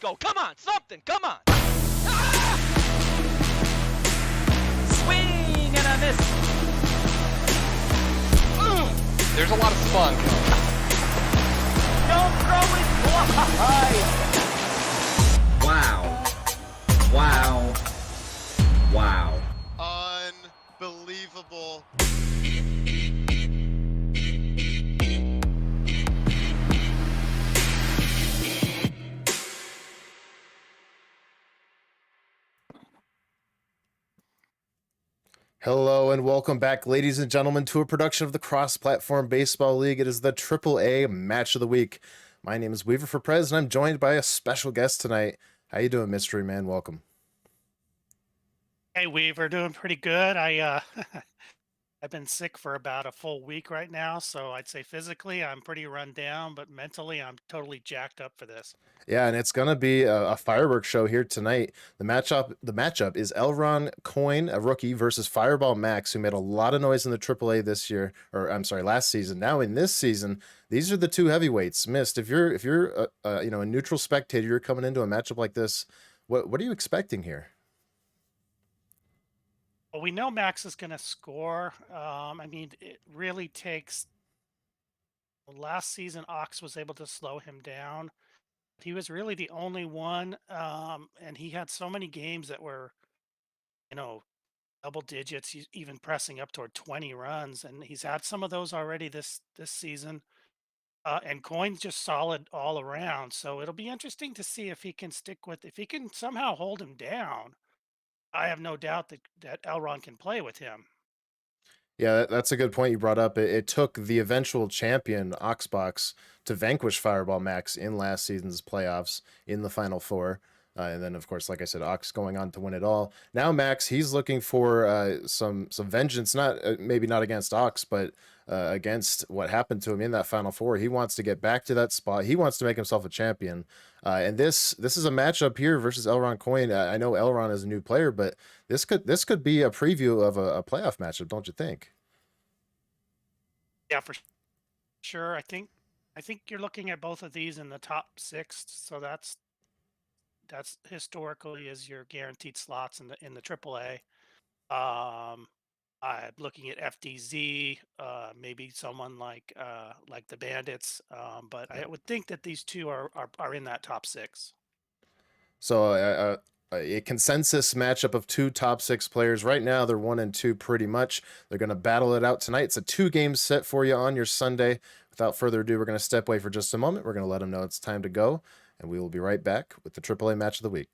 go. Come on, something. Come on. Swing and a miss. There's a lot of spunk. Don't throw it wide. Wow. Wow. Wow. Unbelievable. Hello and welcome back, ladies and gentlemen, to a production of the Cross-Platform Baseball League. It is the AAA Match of the Week. My name is Weaver for Prez, and I'm joined by a special guest tonight. How you doing, Mystery Man? Welcome. Hey, Weaver, doing pretty good. I've been sick for about a full week right now, so I'd say physically I'm pretty run down, but mentally I'm totally jacked up for this. Yeah, and it's gonna be a fireworks show here tonight. The matchup is ElronCoin, a rookie, versus FireballMax, who made a lot of noise in the AAA this year, or I'm sorry, last season. Now in this season, these are the two heavyweights. Mist, if you're a neutral spectator, you're coming into a matchup like this. What are you expecting here? Well, we know Max is going to score. I mean, it really takes. Last season, Ox was able to slow him down. He was really the only one, and he had so many games that were, double digits. He's even pressing up toward 20 runs, and he's had some of those already this season. And Coin's just solid all around. So it'll be interesting to see if he can if he can somehow hold him down. I have no doubt that Elron can play with him. Yeah, that's a good point you brought up. It took the eventual champion, Oxbox, to vanquish FireballMax in last season's playoffs in the Final Four. And then, of course, like I said, Ox going on to win it all. Now, Max, he's looking for some vengeance, maybe not against Ox, but against what happened to him in that Final Four. He wants to get back to that spot. He wants to make himself a champion. And this is a matchup here versus ElronCoin. I know Elron is a new player, but this could be a preview of a playoff matchup, don't you think? Yeah, for sure. I think you're looking at both of these in the top 6. So that's historically is your guaranteed slots in the AAA. I'm looking at FDZ, maybe someone like the Bandits, but I would think that these two are in that top 6. So a consensus matchup of two top 6 players. Right now, they're 1 and 2 pretty much. They're going to battle it out tonight. It's a 2-game set for you on your Sunday. Without further ado, we're going to step away for just a moment. We're going to let them know it's time to go, and we will be right back with the AAA Match of the Week.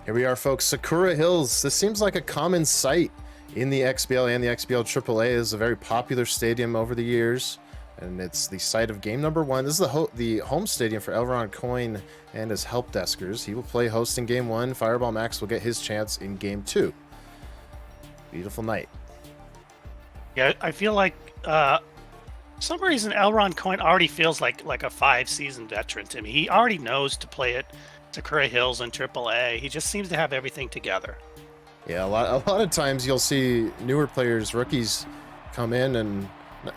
Here we are, folks. Sakura Hills. This seems like a common sight in the XBL and the XBL AAA. Is a very popular stadium over the years. And it's the site of game number 1. This is the home stadium for ElronCoin and his help deskers. He will play host in game 1. FireballMax will get his chance in game 2. Beautiful night. Yeah, I feel like for some reason ElronCoin already feels like a 5-season veteran to me. He already knows to play at Sakura Hills and AAA. He just seems to have everything together. Yeah, a lot of times you'll see newer players, rookies, come in, and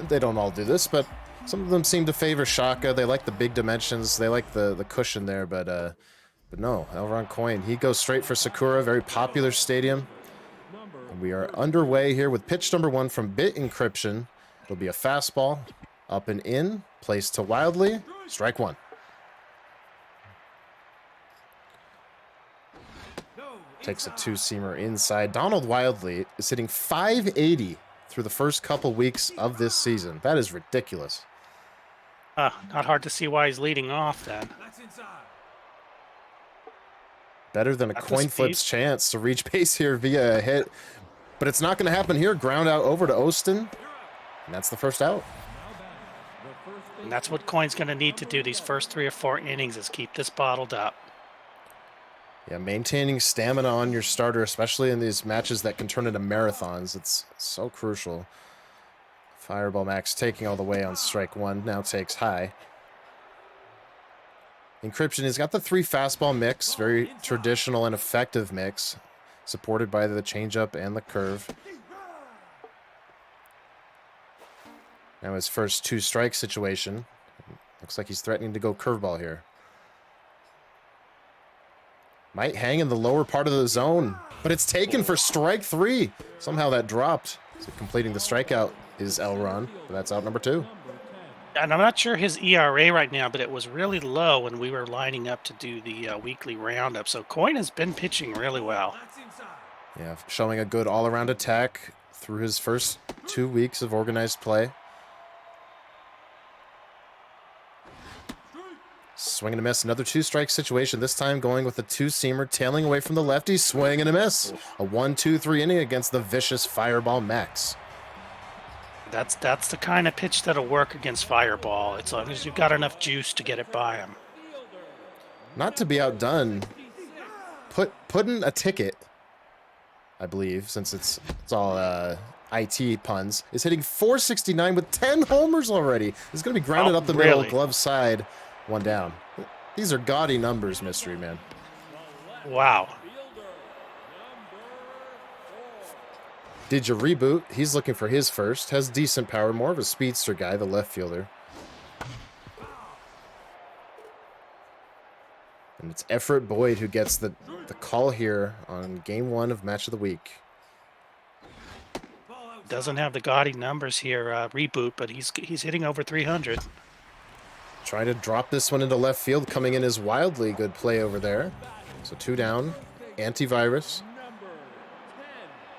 they don't all do this, but some of them seem to favor Shaka. They like the big dimensions. They like the cushion there, but no, ElronCoin, he goes straight for Sakura, very popular stadium. And we are underway here with pitch number 1 from Bit Encryption. It'll be a fastball, up and in, placed to Wildly, strike 1. Takes a 2-seamer inside. Donald Wildly is hitting 580 through the first couple weeks of this season. That is ridiculous. Not hard to see why he's leading off then. Better than a coin flip's chance to reach base here via a hit. But it's not going to happen here. Ground out over to Ostin. And that's the first out. And that's what Coin's going to need to do these first 3 or 4 innings is keep this bottled up. Yeah, maintaining stamina on your starter, especially in these matches that can turn into marathons, it's so crucial. FireballMax taking all the way on strike 1, now takes high. Encryption has got the 3 fastball mix, very traditional and effective mix, supported by the changeup and the curve. Now his first 2-strike situation. Looks like he's threatening to go curveball here. Might hang in the lower part of the zone, but it's taken for strike 3. Somehow that dropped. So completing the strikeout is Elron, but that's out number 2. And I'm not sure his ERA right now, but it was really low when we were lining up to do the weekly roundup. So Coin has been pitching really well. Yeah, showing a good all-around attack through his first 2 weeks of organized play. Swing and a miss. Another 2-strike situation. This time going with a 2-seamer, tailing away from the lefty. Swing and a miss. A 1-2-3 inning against the vicious FireballMax. That's the kind of pitch that'll work against Fireball. As long as you've got enough juice to get it by him. Not to be outdone, putting a ticket, I believe, since it's all IT puns, is hitting 469 with 10 homers already. It's going to be grounded up the middle, glove side. 1 down. These are gaudy numbers, Mystery Man. Wow. Did you reboot? He's looking for his first. Has decent power. More of a speedster guy, the left fielder. And it's Everett Boyd who gets the call here on game 1 of Match of the Week. Doesn't have the gaudy numbers here, reboot, but he's hitting over 300. Trying to drop this one into left field, coming in as Wildly. Good play over there. So 2 down. Antivirus.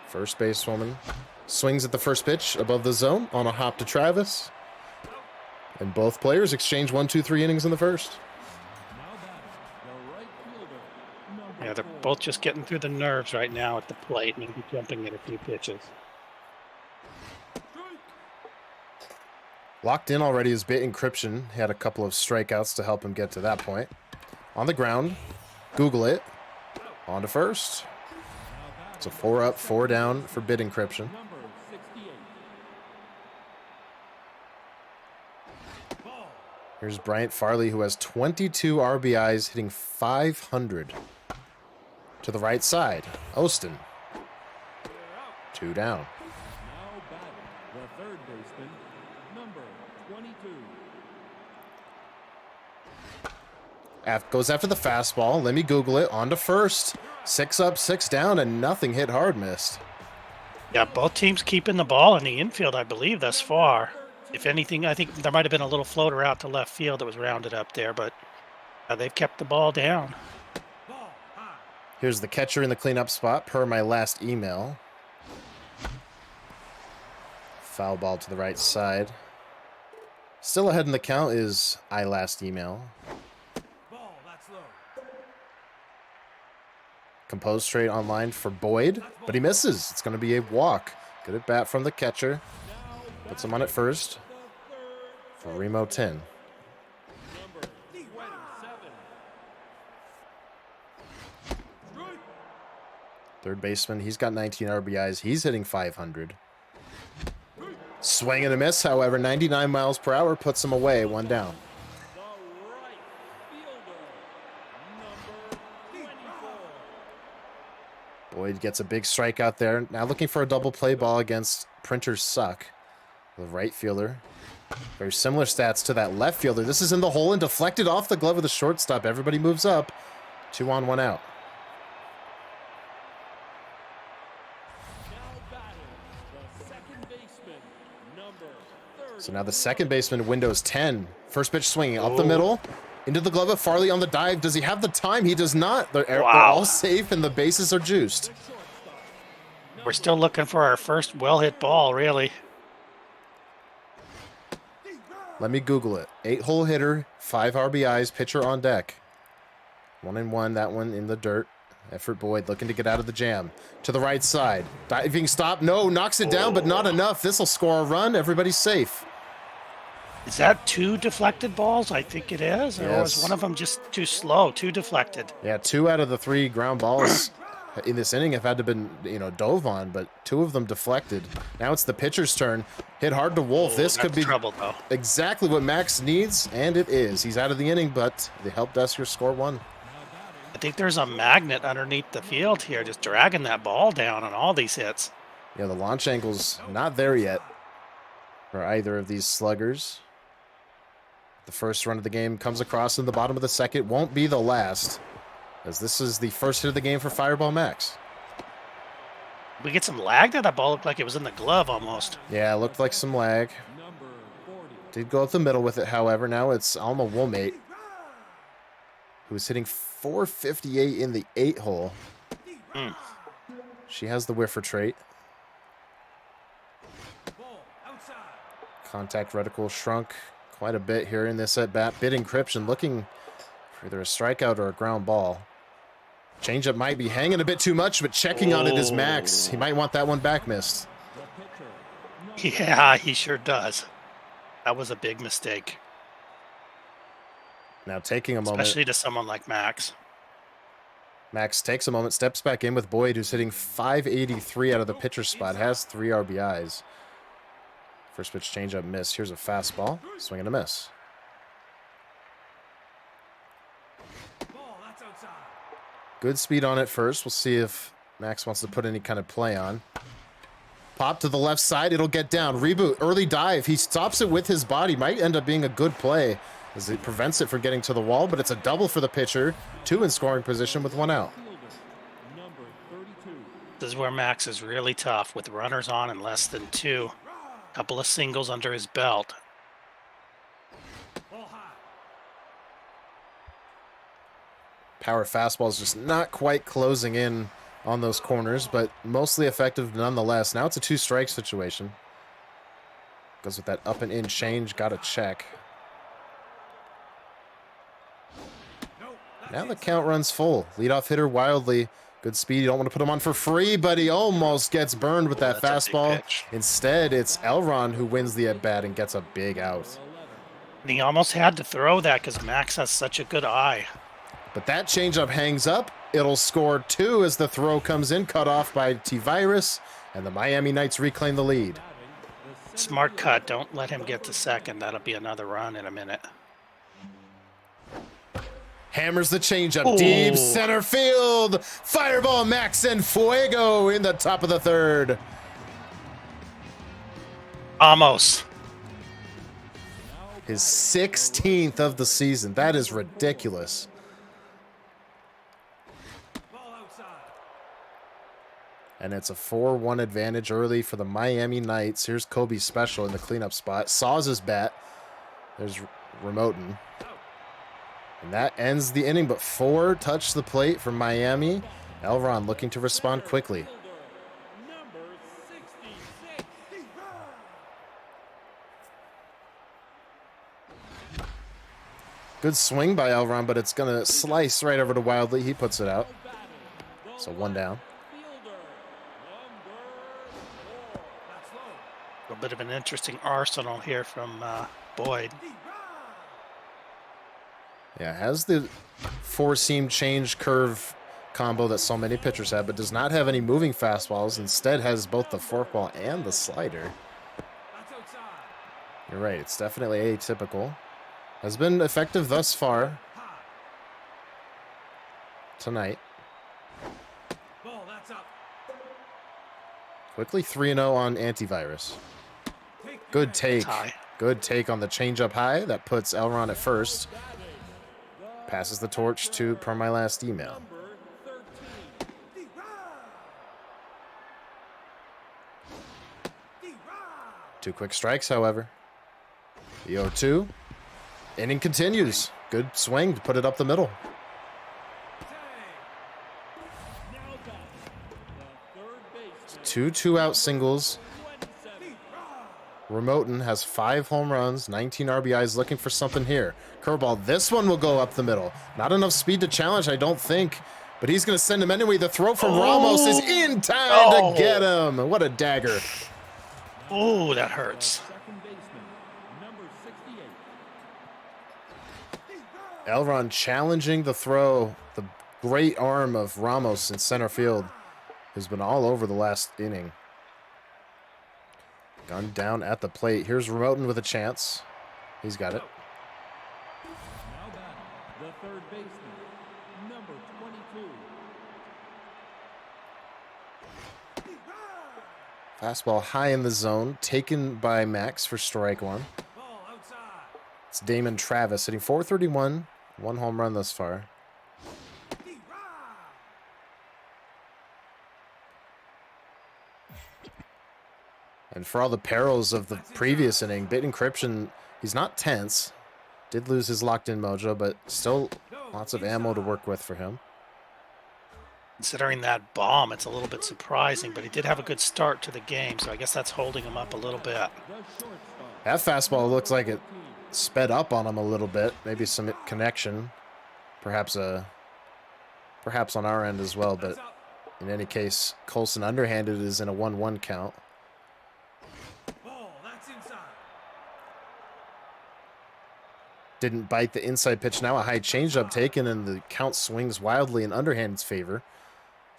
First basewoman swings at the first pitch above the zone on a hop to Travis. And both players exchange 1-2-3 innings in the first. Yeah, they're both just getting through the nerves right now at the plate, maybe jumping at a few pitches. Locked in already is Bit Encryption. He had a couple of strikeouts to help him get to that point. On the ground. Google it. On to first. It's a 4 up, 4 down for Bit Encryption. Here's Bryant Farley, who has 22 RBIs, hitting 500. To the right side. Ostin. 2 down. Goes after the fastball. Let me Google it. On to first. 6 up, 6 down, and nothing hit hard missed. Yeah, both teams keeping the ball in the infield, I believe, thus far. If anything, I think there might have been a little floater out to left field that was rounded up there, but they've kept the ball down. Here's the catcher in the cleanup spot, per my last email. Foul ball to the right side. Still ahead in the count is I last email. Composed straight on line for Boyd, but he misses. It's going to be a walk. Good at bat from the catcher. Puts him on at first. for Remo 10. Third baseman, he's got 19 RBIs. He's hitting 500. Swing and a miss, however, 99 miles per hour puts him away, one down. Boyd gets a big strikeout there. Now looking for a double play ball against Printers Suck. The right fielder. Very similar stats to that left fielder. This is in the hole and deflected off the glove of the shortstop. Everybody moves up. 2 on, 1 out. So now the second baseman, Windows 10. First pitch swinging up the middle. Into the glove of Farley on the dive. Does he have the time? He does not. They're all safe and the bases are juiced. We're still looking for our first well-hit ball, really. Let me Google it. 8-hole hitter, 5 RBIs, pitcher on deck. 1-1, that one in the dirt. Effort Boyd looking to get out of the jam. To the right side. Diving stop. No, knocks it down, but not enough. This will score a run. Everybody's safe. Is that 2 deflected balls? I think it is. Yes. Or was one of them just too slow? 2 deflected. Yeah, 2 out of the 3 ground balls in this inning have had to been, dove on, but 2 of them deflected. Now it's the pitcher's turn. Hit hard to Wolf. This could be trouble, though. Exactly what Max needs, and it is. He's out of the inning, but the help desker score 1. I think there's a magnet underneath the field here, just dragging that ball down on all these hits. Yeah, the launch angle's not there yet for either of these sluggers. The first run of the game comes across in the bottom of the second. Won't be the last, as this is the first hit of the game for Fireball Max. We get some lag there. That ball looked like it was in the glove almost. Yeah, it looked like some lag. Did go up the middle with it, however. Now it's Alma Woolmate, who's hitting 458 in the 8-hole. She has the whiffer trait. Contact reticle shrunk quite a bit here in this at-bat. Bid encryption looking for either a strikeout or a ground ball. Changeup might be hanging a bit too much, but checking on it is Max. He might want that one back missed. Yeah, he sure does. That was a big mistake. Now taking a moment. Especially to someone like Max. Max takes a moment, steps back in with Boyd, who's hitting 583 out of the pitcher spot, has 3 RBIs. First pitch changeup miss. Here's a fastball. Swing and a miss. Good speed on it first. We'll see if Max wants to put any kind of play on. Pop to the left side. It'll get down. Reboot. Early dive. He stops it with his body. Might end up being a good play as it prevents it from getting to the wall, but it's a double for the pitcher. 2 in scoring position with 1 out. This is where Max is really tough with runners on and less than 2. Couple of singles under his belt. Power fastball is just not quite closing in on those corners, but mostly effective nonetheless. Now it's a 2-strike situation. Goes with that up and in change. Got a check. Now the count runs full. Leadoff hitter Wildly. Good speed. You don't want to put him on for free, but he almost gets burned with that fastball. Instead, it's Elron who wins the at-bat and gets a big out. And he almost had to throw that because Max has such a good eye. But that changeup hangs up. It'll score 2 as the throw comes in, cut off by T-Virus, and the Miami Knights reclaim the lead. Smart cut. Don't let him get to second. That'll be another run in a minute. Hammers the changeup deep center field. Fireball Max and Fuego in the top of the 3rd. Almost. His 16th of the season. That is ridiculous. And it's a 4-1 advantage early for the Miami Knights. Here's Kobe Special in the cleanup spot. Saws his bat. There's Remoten. And that ends the inning, but 4 touch the plate for Miami. Elron looking to respond quickly. Good swing by Elron, but it's going to slice right over to Wildly. He puts it out. So 1 down. A bit of an interesting arsenal here from Boyd. Yeah, has the four-seam change curve combo that so many pitchers have, but does not have any moving fastballs. Instead has both the forkball and the slider. You're right, it's definitely atypical. Has been effective thus far tonight. Quickly 3-0 on antivirus. Good take. Good take on the changeup high. That puts Elron at first. Passes the torch to per my last email. Two quick strikes, however. The 0-2. Inning continues. Good swing to put it up the middle. Two two-out singles. Remoten has 5 home runs, 19 RBIs, looking for something here. Curveball, this one will go up the middle. Not enough speed to challenge, I don't think. But he's going to send him anyway. The throw from Ramos is in time to get him. What a dagger. Oh, that hurts. Elron challenging the throw. The great arm of Ramos in center field has been all over the last inning. Gun down at the plate. Here's Remoten with a chance. He's got it. Now batting, the third baseman, number 22. Fastball high in the zone, taken by Max for strike one. Ball outside. It's Damon Travis hitting .431, 1 home run thus far. And for all the perils of the previous inning, Bit Encryption, he's not tense. Did lose his locked-in mojo, but still lots of ammo to work with for him. Considering that bomb, it's a little bit surprising, but he did have a good start to the game, so I guess that's holding him up a little bit. That fastball looks like it sped up on him a little bit. Maybe some connection. Perhaps on our end as well, but in any case, Colson underhanded is in a 1-1 count. Didn't bite the inside pitch. Now a high changeup taken, and the count swings wildly in underhanded's favor.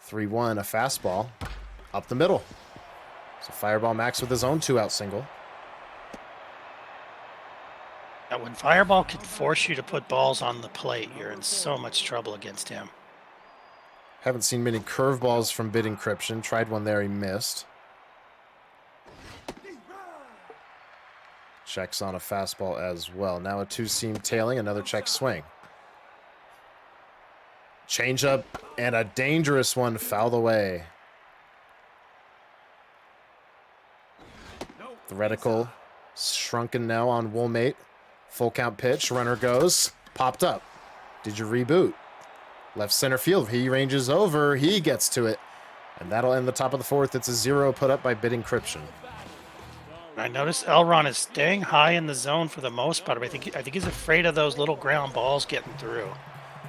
3-1, a fastball up the middle. So FireballMax with his own 2-out single. Now, when Fireball can force you to put balls on the plate, you're in so much trouble against him. Haven't seen many curveballs from Bit Encryption. Tried one there, he missed. Checks on a fastball as well. Now a 2-seam tailing, another check swing. Changeup and a dangerous one fouled away. The reticle shrunken now on Woolmate. Full count pitch, runner goes, popped up. Did you reboot? Left center field, he ranges over, he gets to it. And that'll end the top of the 4th. It's a 0 put up by Bit Encryption. I noticed Elron is staying high in the zone for the most part. I think he's afraid of those little ground balls getting through.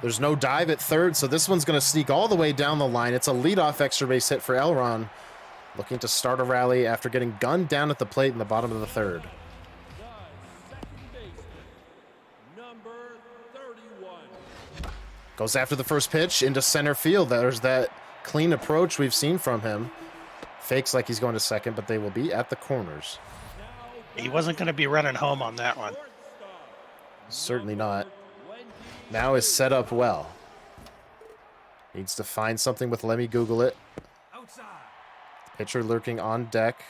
There's no dive at third, so this one's going to sneak all the way down the line. It's a leadoff extra base hit for Elron, looking to start a rally after getting gunned down at the plate in the bottom of the 3rd. Goes after the first pitch into center field. There's that clean approach we've seen from him. Fakes like he's going to second, but they will be at the corners. He wasn't going to be running home on that one. Certainly not. Now is set up well. Needs to find something with Let Me Google It. Pitcher lurking on deck.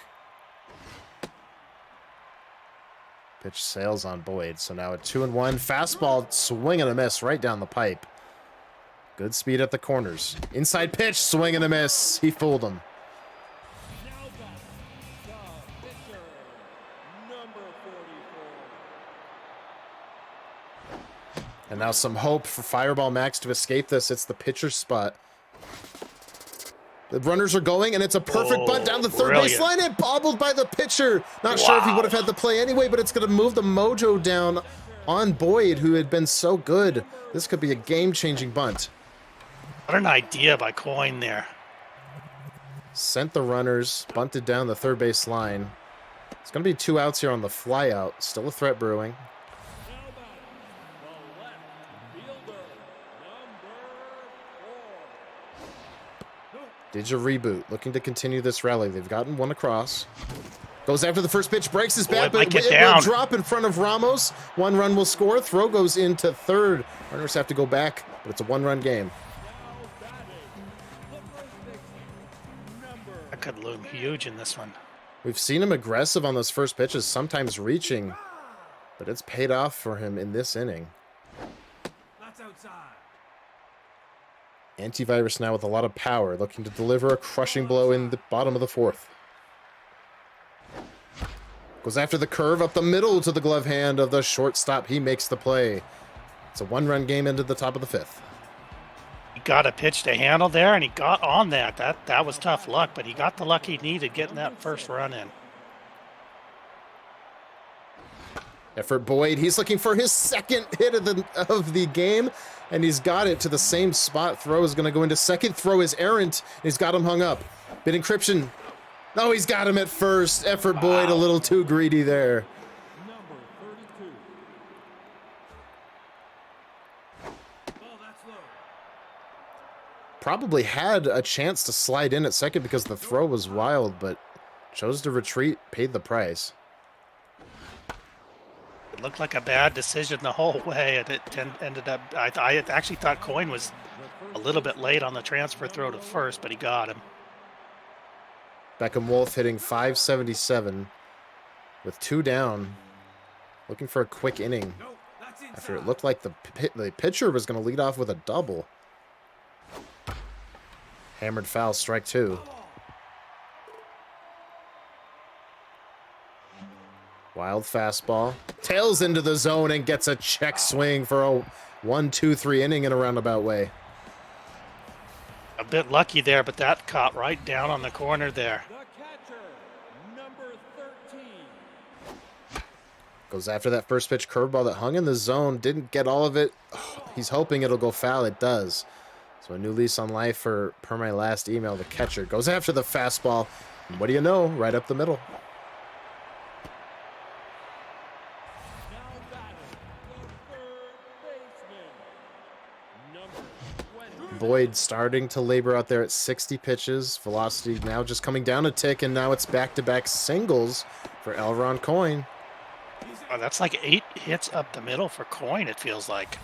Pitch sails on Boyd. So now a 2-1. Fastball, swing and a miss right down the pipe. Good speed at the corners. Inside pitch, swing and a miss. He fooled him. And now some hope for FireballMax to escape this. It's the pitcher's spot. The runners are going, and it's a perfect bunt down the third baseline. It bobbled by the pitcher. Not sure if he would have had the play anyway, but it's going to move the mojo down on Boyd, who had been so good. This could be a game-changing bunt. What an idea by Coin there. Sent the runners, bunted down the third base line. It's going to be 2 outs here on the fly out. Still a threat brewing. Digi reboot, looking to continue this rally. They've gotten one across. Goes after the first pitch, breaks his bat, but it will drop in front of Ramos. 1 run will score. Throw goes into third. Runners have to go back, but it's a 1-run game. That could loom huge in this one. We've seen him aggressive on those first pitches, sometimes reaching, but it's paid off for him in this inning. That's outside. Antivirus now with a lot of power, looking to deliver a crushing blow in the bottom of the 4th. Goes after the curve up the middle to the glove hand of the shortstop. He makes the play. It's a 1-run game into the top of the 5th. He got a pitch to handle there, and he got on that. That was tough luck, but he got the luck he needed getting that first run in. Effort Boyd, he's looking for his 2nd hit of the game, and he's got it to the same spot. Throw is going to go into second. Throw is errant. He's got him hung up. Bit encryption. No, he's got him at first. Effort Boyd a little too greedy there. Number 32. Ball, that's low. Probably had a chance to slide in at second because the throw was wild, but chose to retreat, paid the price. It looked like a bad decision the whole way, and it ended up. I actually thought Coin was a little bit late on the transfer throw to first, but he got him. Beckham Wolf hitting .577 with 2 down, looking for a quick inning after it looked like the pitcher was going to lead off with a double. Hammered foul, strike 2. Wild fastball. Tails into the zone and gets a check swing for a 1-2-3 inning in a roundabout way. A bit lucky there, but that caught right down on the corner there. The catcher, number 13. Goes after that first pitch curveball that hung in the zone. Didn't get all of it. Oh, he's hoping it'll go foul. It does. So a new lease on life for per my last email. The catcher goes after the fastball. And what do you know? Right up the middle. Boyd starting to labor out there at 60 pitches. Velocity now just coming down a tick, and now it's back-to-back singles for ElronCoin. Oh, that's like 8 hits up the middle for Coin, it feels like.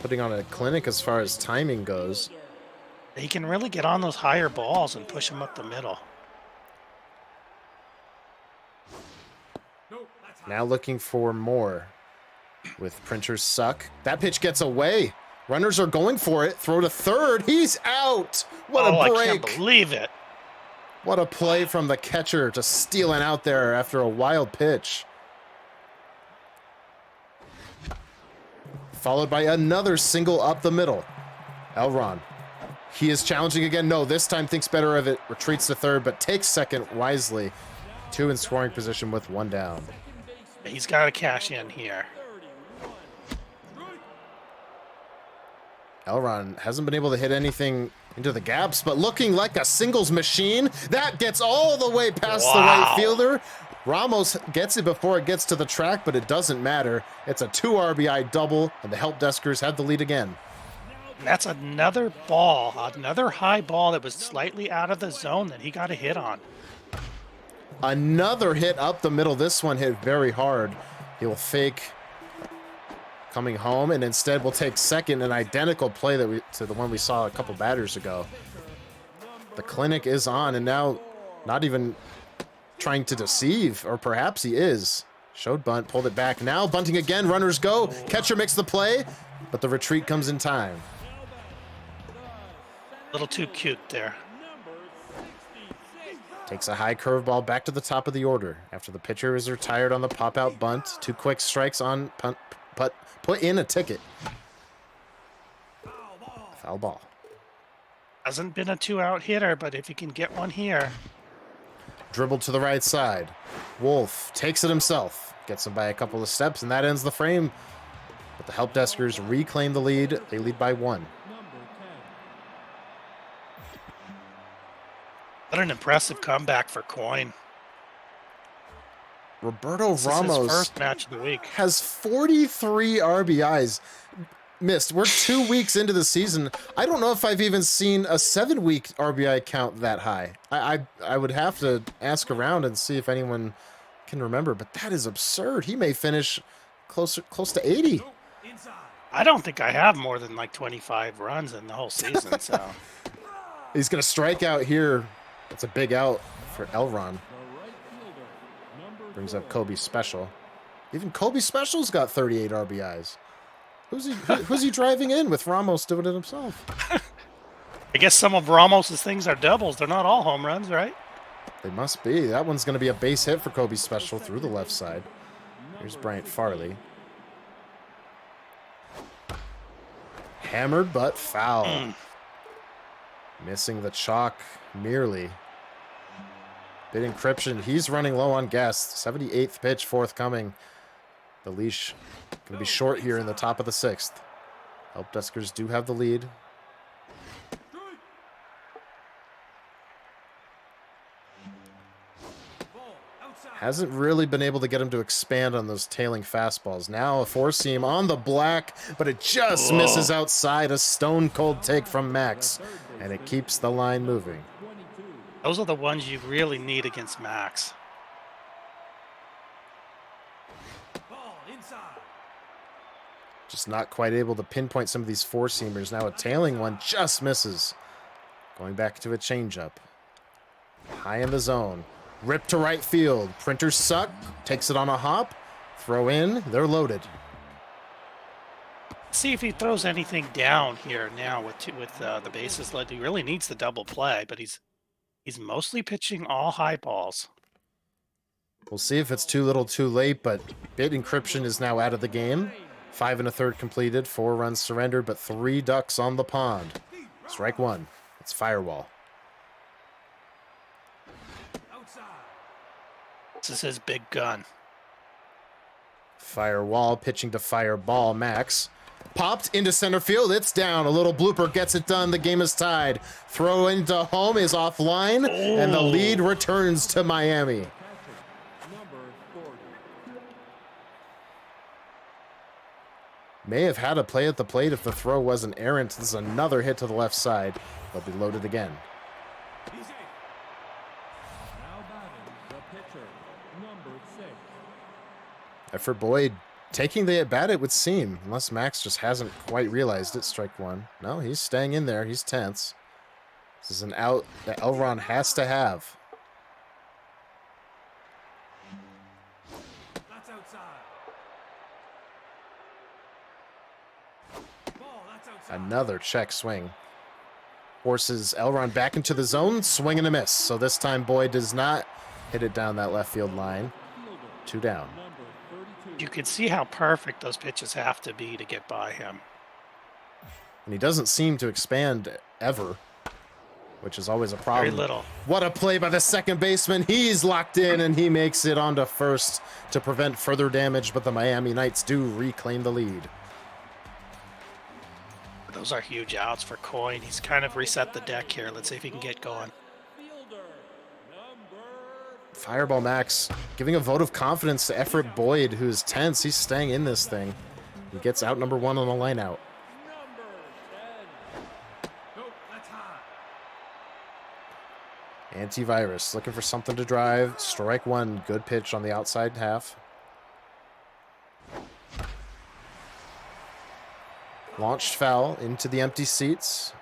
Putting on a clinic as far as timing goes. He can really get on those higher balls and push them up the middle. Now looking for more with Printers Suck. That pitch gets away. Runners are going for it. Throw to third. He's out. What a break. I can't believe it. What a play from the catcher, just stealing out there after a wild pitch. Followed by another single up the middle. Elron. He is challenging again. No, this time thinks better of it. Retreats to third, but takes second wisely. 2 in scoring position with 1 down. He's got to cash in here. Elron hasn't been able to hit anything into the gaps, but looking like a singles machine. That gets all the way past the right fielder. Ramos gets it before it gets to the track, but it doesn't matter. It's a 2 RBI double, and the help deskers have the lead again. That's another ball, another high ball that was slightly out of the zone that he got a hit on. Another hit up the middle. This one hit very hard. He'll fake coming home, and instead will take second, an identical play to the one we saw a couple batters ago. The clinic is on, and now not even trying to deceive, or perhaps he is. Showed bunt, pulled it back. Now bunting again, runners go. Catcher makes the play, but the retreat comes in time. A little too cute there. Takes a high curveball back to the top of the order after the pitcher is retired on the pop-out bunt. 2 quick strikes on punt, put in a ticket. Foul ball. Hasn't been a 2-out hitter, but if he can get one here. Dribbled to the right side. Wolf takes it himself. Gets him by a couple of steps, and that ends the frame. But the help deskers reclaim the lead. They lead by 1. What an impressive comeback for Coin. Roberto This is his Ramos first match of the week. has 43 RBIs. Missed. We're 2 weeks into the season. I don't know if I've even seen a 7-week RBI count that high. I would have to ask around and see if anyone can remember, but that is absurd. He may finish close to 80. I don't think I have more than like 25 runs in the whole season, so. He's going to strike out here. That's a big out for Elron. Brings up Kobe Special. Even Kobe Special's got 38 RBIs. Who's he driving in with Ramos doing it himself? I guess some of Ramos's things are doubles. They're not all home runs, right? They must be. That one's going to be a base hit for Kobe Special through the left side. Here's Bryant Farley. Hammered, but foul. Missing the chalk merely. Bit encryption. He's running low on gas. 78th pitch forthcoming. The leash going to be short here in the top of the 6th. Help Deskers do have the lead. Hasn't really been able to get him to expand on those tailing fastballs. Now a four-seam on the black, but it just misses outside. A stone-cold take from Max, and it keeps the line moving. Those are the ones you really need against Max. Just not quite able to pinpoint some of these four-seamers. Now a tailing one just misses. Going back to a changeup. High in the zone. Rip to right field. Printers suck. Takes it on a hop. Throw in. They're loaded. See if he throws anything down here now with the bases loaded. He really needs the double play, but he's mostly pitching all high balls. We'll see if it's too little too late, but bit encryption is now out of the game. 5 1/3 completed, 4 runs surrendered, but 3 ducks on the pond. Strike one. It's Firewall. This is his big gun. Firewall pitching to FireballMax. Popped into center field. It's down. A little blooper gets it done. The game is tied. Throw into home is offline, and the lead returns to Miami. May have had a play at the plate if the throw wasn't errant. This is another hit to the left side. They'll be loaded again. Effort Boyd taking the at-bat, it would seem, unless Max just hasn't quite realized it. Strike one. No, he's staying in there. He's tense. This is an out that Elron has to have. That's outside. That's outside. Another check swing. Forces Elron back into the zone. Swing and a miss. So this time Boyd does not hit it down that left field line. 2 down. You can see how perfect those pitches have to be to get by him. And he doesn't seem to expand ever, which is always a problem. Very little. What a play by the second baseman. He's locked in, and he makes it onto first to prevent further damage, but the Miami Knights do reclaim the lead. Those are huge outs for Coin. He's kind of reset the deck here. Let's see if he can get going. Fireball Max giving a vote of confidence to Effort Boyd, who's tense. He's staying in this thing. He gets out number 1 on the line out. Antivirus looking for something to drive. Strike one. Good pitch on the outside half. Launched foul into the empty seats.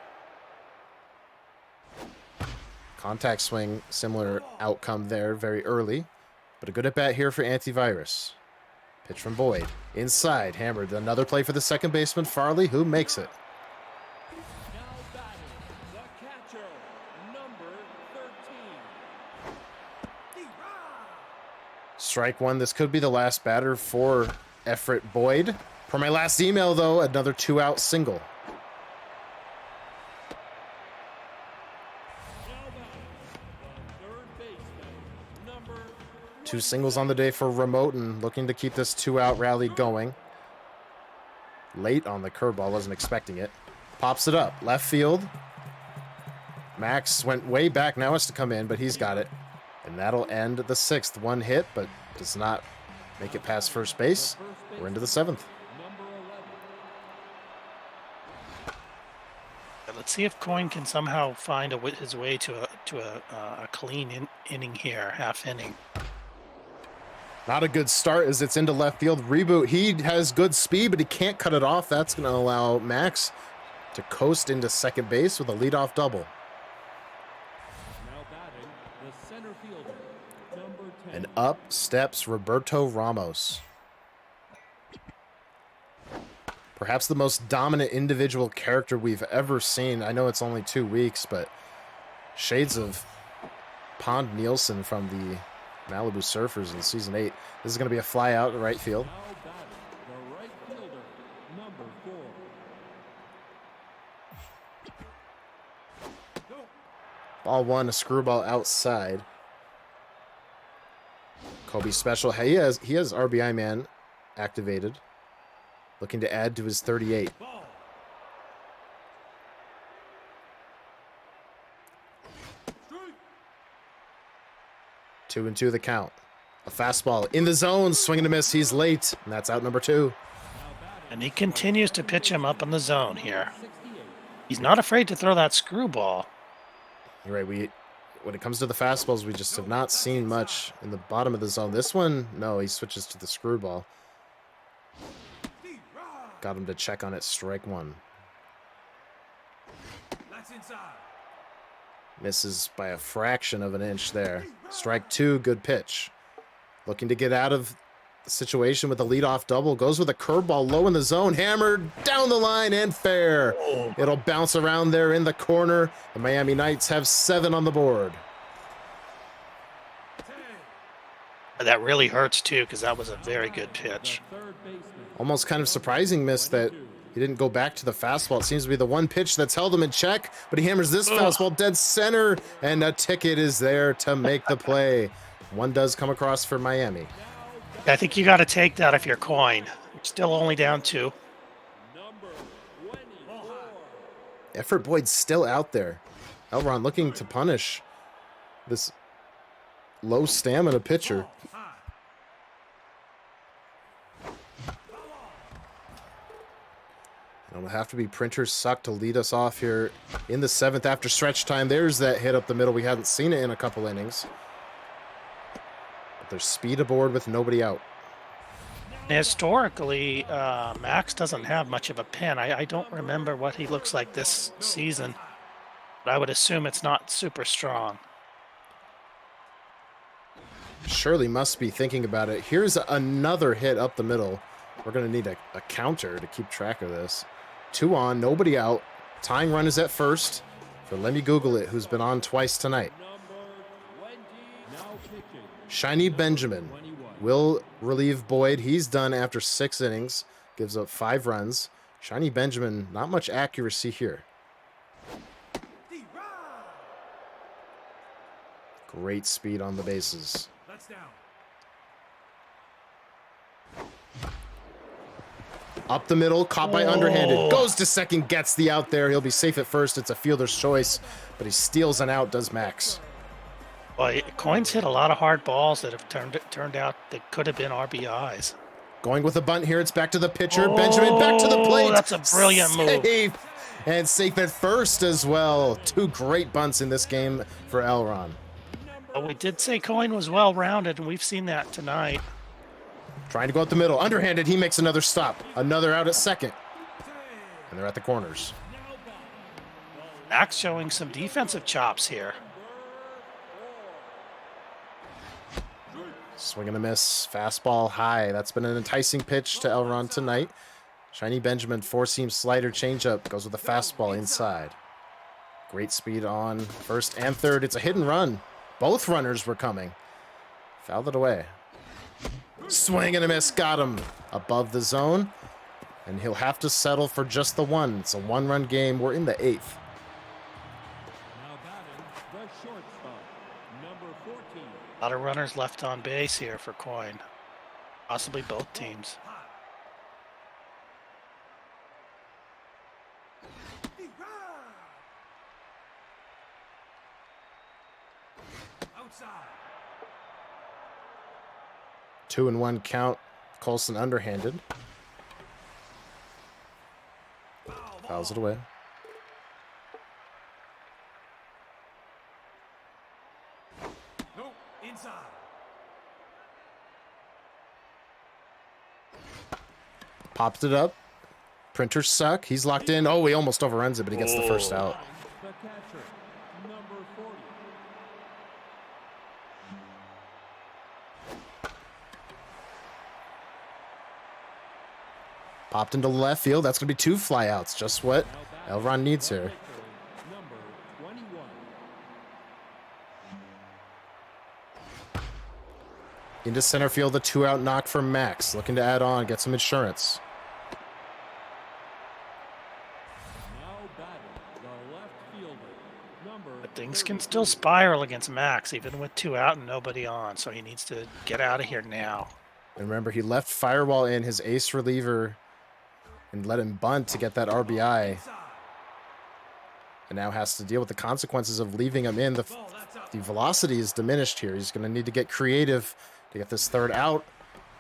Contact swing, similar outcome there very early. But a good at-bat here for Antivirus. Pitch from Boyd. Inside, hammered. Another play for the second baseman, Farley, who makes it. Now batting, the catcher, number 13. Strike one. This could be the last batter for Effort Boyd. For my last email, though, another 2-out single. Two singles on the day for Remoten, looking to keep this 2-out rally going. Late on the curveball, wasn't expecting it. Pops it up, left field. Max went way back, now has to come in, but he's got it. And that'll end the 6th. One hit, but does not make it past first base. We're into the 7th. Number 11. Let's see if Coin can somehow find his way to a clean inning here, half inning. Not a good start as it's into left field. Reboot. He has good speed, but he can't cut it off. That's going to allow Max to coast into second base with a leadoff double. Now batting, the center fielder, number 10. And up steps Roberto Ramos. Perhaps the most dominant individual character we've ever seen. I know it's only 2 weeks, but shades of Pond Nielsen from the Malibu Surfers in Season 8. This is going to be a fly out to right field. Now batting, the right fielder, number 4. Ball one, a screwball outside. Kobe special. Hey, he has RBI man activated. Looking to add to his 38. Ball. 2-2 the count. A fastball in the zone, swing and a miss. He's late, and that's out number 2. And he continues to pitch him up in the zone here. He's not afraid to throw that screwball. You're right. When it comes to the fastballs, we just have not seen much in the bottom of the zone. This one, no, he switches to the screwball. Got him to check on it. Strike one. That's inside. Misses by a fraction of an inch there. Strike two, good pitch. Looking to get out of the situation with a leadoff double. Goes with a curveball low in the zone. Hammered down the line and fair. It'll bounce around there in the corner. The Miami Knights have 7 on the board. That really hurts too, because that was a very good pitch. Almost kind of surprising miss that he didn't go back to the fastball. It seems to be the one pitch that's held him in check, but he hammers this fastball dead center, and a ticket is there to make the play. One does come across for Miami. I think you got to take that if you're Coin. Still only down 2. Effort Boyd's still out there. Elron looking to punish this low stamina pitcher. It'll have to be Printer's Suck to lead us off here in the 7th after stretch time. There's that hit up the middle. We hadn't seen it in a couple innings. But there's speed aboard with nobody out. Historically, Max doesn't have much of a pen. I don't remember what he looks like this season, but I would assume it's not super strong. Shirley must be thinking about it. Here's another hit up the middle. We're going to need a counter to keep track of this. 2 on, nobody out. Tying run is at first for Let Me Google It, who's been on twice tonight. Shiny Benjamin will relieve Boyd. He's done after 6 innings. Gives up 5 runs. Shiny Benjamin, not much accuracy here. Great speed on the bases. Up the middle, caught by underhanded. Goes to second, gets the out there. He'll be safe at first. It's a fielder's choice, but he steals an out, does Max. Well, Coin's hit a lot of hard balls that have turned out that could have been RBIs. Going with a bunt here. It's back to the pitcher. Benjamin back to the plate. That's a brilliant move. Safe. And safe at first as well. 2 great bunts in this game for Elron. Well, we did say Coin was well-rounded, and we've seen that tonight. Trying to go up the middle. Underhanded, he makes another stop. Another out at second. And they're at the corners. Max showing some defensive chops here. Swing and a miss. Fastball high. That's been an enticing pitch to Elron tonight. Shiny Benjamin, 4-seam slider changeup. Goes with a fastball inside. Great speed on first and third. It's a hit and run. Both runners were coming. Fouled it away. Swing and a miss. Got him above the zone. And he'll have to settle for just the one. It's a 1-run game. We're in the 8th. Now batting, the shortstop, number 14. A lot of runners left on base here for Coin. Possibly both teams. Outside. 2-1 count. Colson underhanded. Fouls it away. Popped it up. Printers suck. He's locked in. Oh, he almost overruns it, but he gets the first out. The catcher, number 40. Popped into left field. That's going to be 2 flyouts. Just what Elron needs here. Number 21. Into center field, a 2-out knock for Max. Looking to add on, get some insurance. Now batting, the left fielder, number But things can still spiral against Max, even with 2 out and nobody on. So he needs to get out of here now. And remember, he left Fireball in, his ace reliever, and let him bunt to get that RBI. And now has to deal with the consequences of leaving him in. The velocity is diminished here. He's going to need to get creative to get this 3rd out.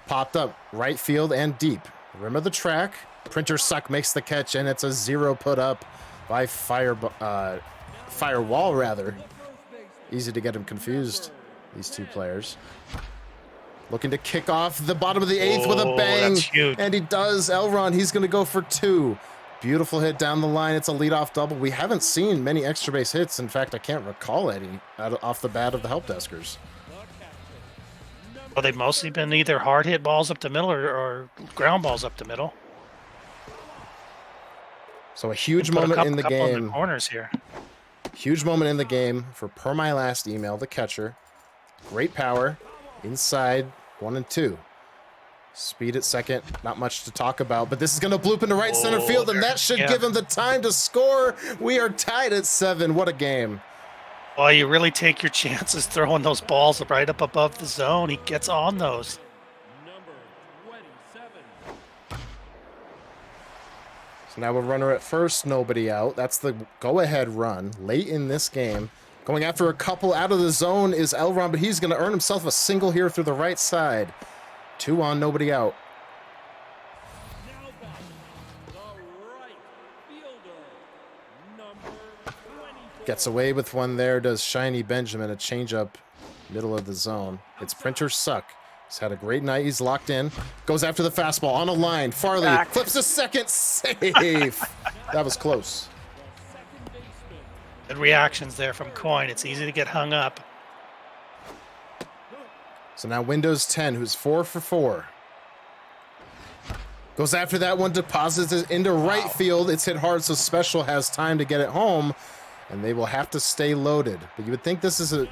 Popped up right field and deep. Rim of the track. Printer Suck makes the catch, and it's a 0 put up by Firewall, rather. Easy to get him confused, these 2 players. Looking to kick off the bottom of the 8th with a bang. That's huge. And he does. Elron, he's going to go for 2. Beautiful hit down the line. It's a leadoff double. We haven't seen many extra base hits. In fact, I can't recall any off the bat of the help deskers. Well, they've mostly been either hard hit balls up the middle or ground balls up the middle. So a huge Put a moment in the couple in game. the corners here. Huge moment in the game for per my last email, the catcher. Great power. Inside 1 and 2. Speed at second, not much to talk about, but this is going to bloop into right center field, and that should give him the time to score. We are tied at 7. What a game. Well, you really take your chances throwing those balls right up above the zone. He gets on those. number 27. So now a runner at first, nobody out. That's the go-ahead run late in this game. Going after a couple out of the zone is Elron, but he's going to earn himself a single here through the right side. 2 on, nobody out. Now batting, the right fielder, number 24. Gets away with one there, does Shiny Benjamin, a changeup, middle of the zone. It's Printer Suck. He's had a great night. He's locked in. Goes after the fastball on a line. Farley flips to second. Safe. That was close. Good reactions there from Coin. It's easy to get hung up. So now Windows 10, who's 4 for 4. Goes after that one, deposits it into right field. It's hit hard, so Special has time to get it home, and they will have to stay loaded. But you would think this is an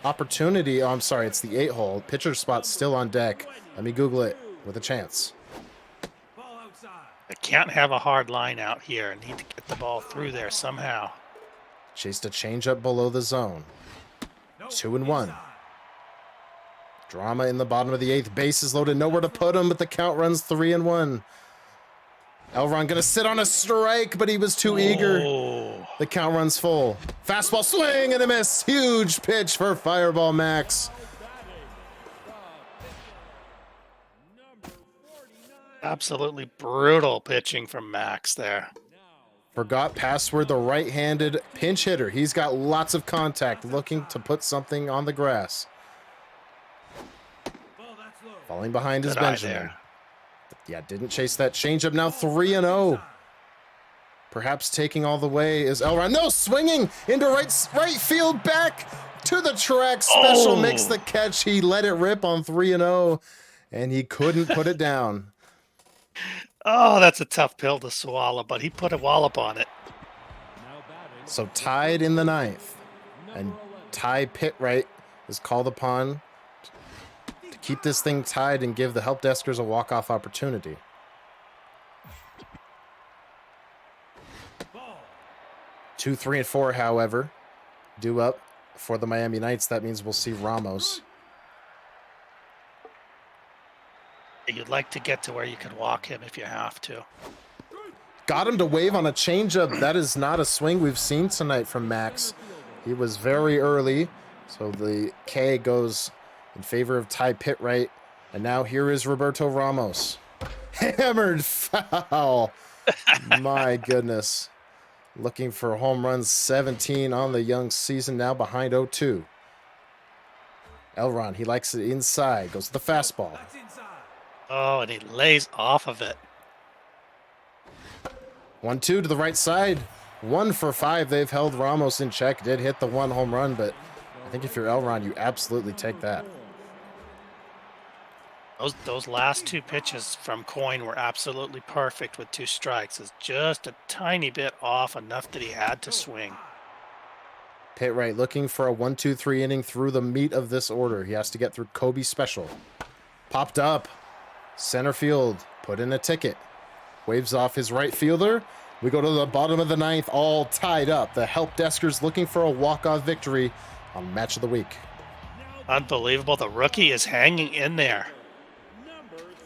opportunity. Oh, I'm sorry, it's the 8-hole. Pitcher spot still on deck. Let me Google it with a chance. I can't have a hard line out here. I need to get the ball through there somehow. Chased a changeup below the zone. 2-1. Drama in the bottom of the 8th. Bases loaded. Nowhere to put him, but the count runs 3-1. Elron gonna sit on a strike, but he was too eager. The count runs full. Fastball swing and a miss. Huge pitch for Fireball Max. Absolutely brutal pitching from Max there. Forgot password, the right-handed pinch hitter. He's got lots of contact, looking to put something on the grass. Falling behind is Good eye Benjamin. there. Yeah, didn't chase that changeup. Now 3-0. Perhaps taking all the way is Elron. No, swinging into right field, back to the track. Special makes the catch. He let it rip on 3-0, and he couldn't put it down. Oh, that's a tough pill to swallow, but he put a wallop on it. So tied in the 9th, and Ty Pitwright is called upon to keep this thing tied and give the help deskers a walk-off opportunity. Two, 3, and 4, however, due up for the Miami Knights. That means we'll see Ramos. You'd like to get to where you can walk him if you have to. Got him to wave on a changeup. That is not a swing we've seen tonight from Max. He was very early, so the K goes in favor of Ty Pitwright. And now here is Roberto Ramos. Hammered foul. My goodness. Looking for home runs 17 on the young season, now behind 0-2. Elron, he likes it inside. Goes to the fastball. Oh, and he lays off of it. 1-2 to the right side. 1 for 5. They've held Ramos in check. Did hit the 1 home run, but I think if you're Elron, you absolutely take that. Those last 2 pitches from Coin were absolutely perfect with 2 strikes. It's just a tiny bit off, enough that he had to swing. Pit right, looking for a 1-2-3 inning through the meat of this order. He has to get through Kobe Special. Popped up. Center field. Put in a ticket. Waves off his right fielder. We go to the bottom of the 9th, all tied up. The help deskers looking for a walk-off victory on Match of the Week. Unbelievable. The rookie is hanging in there.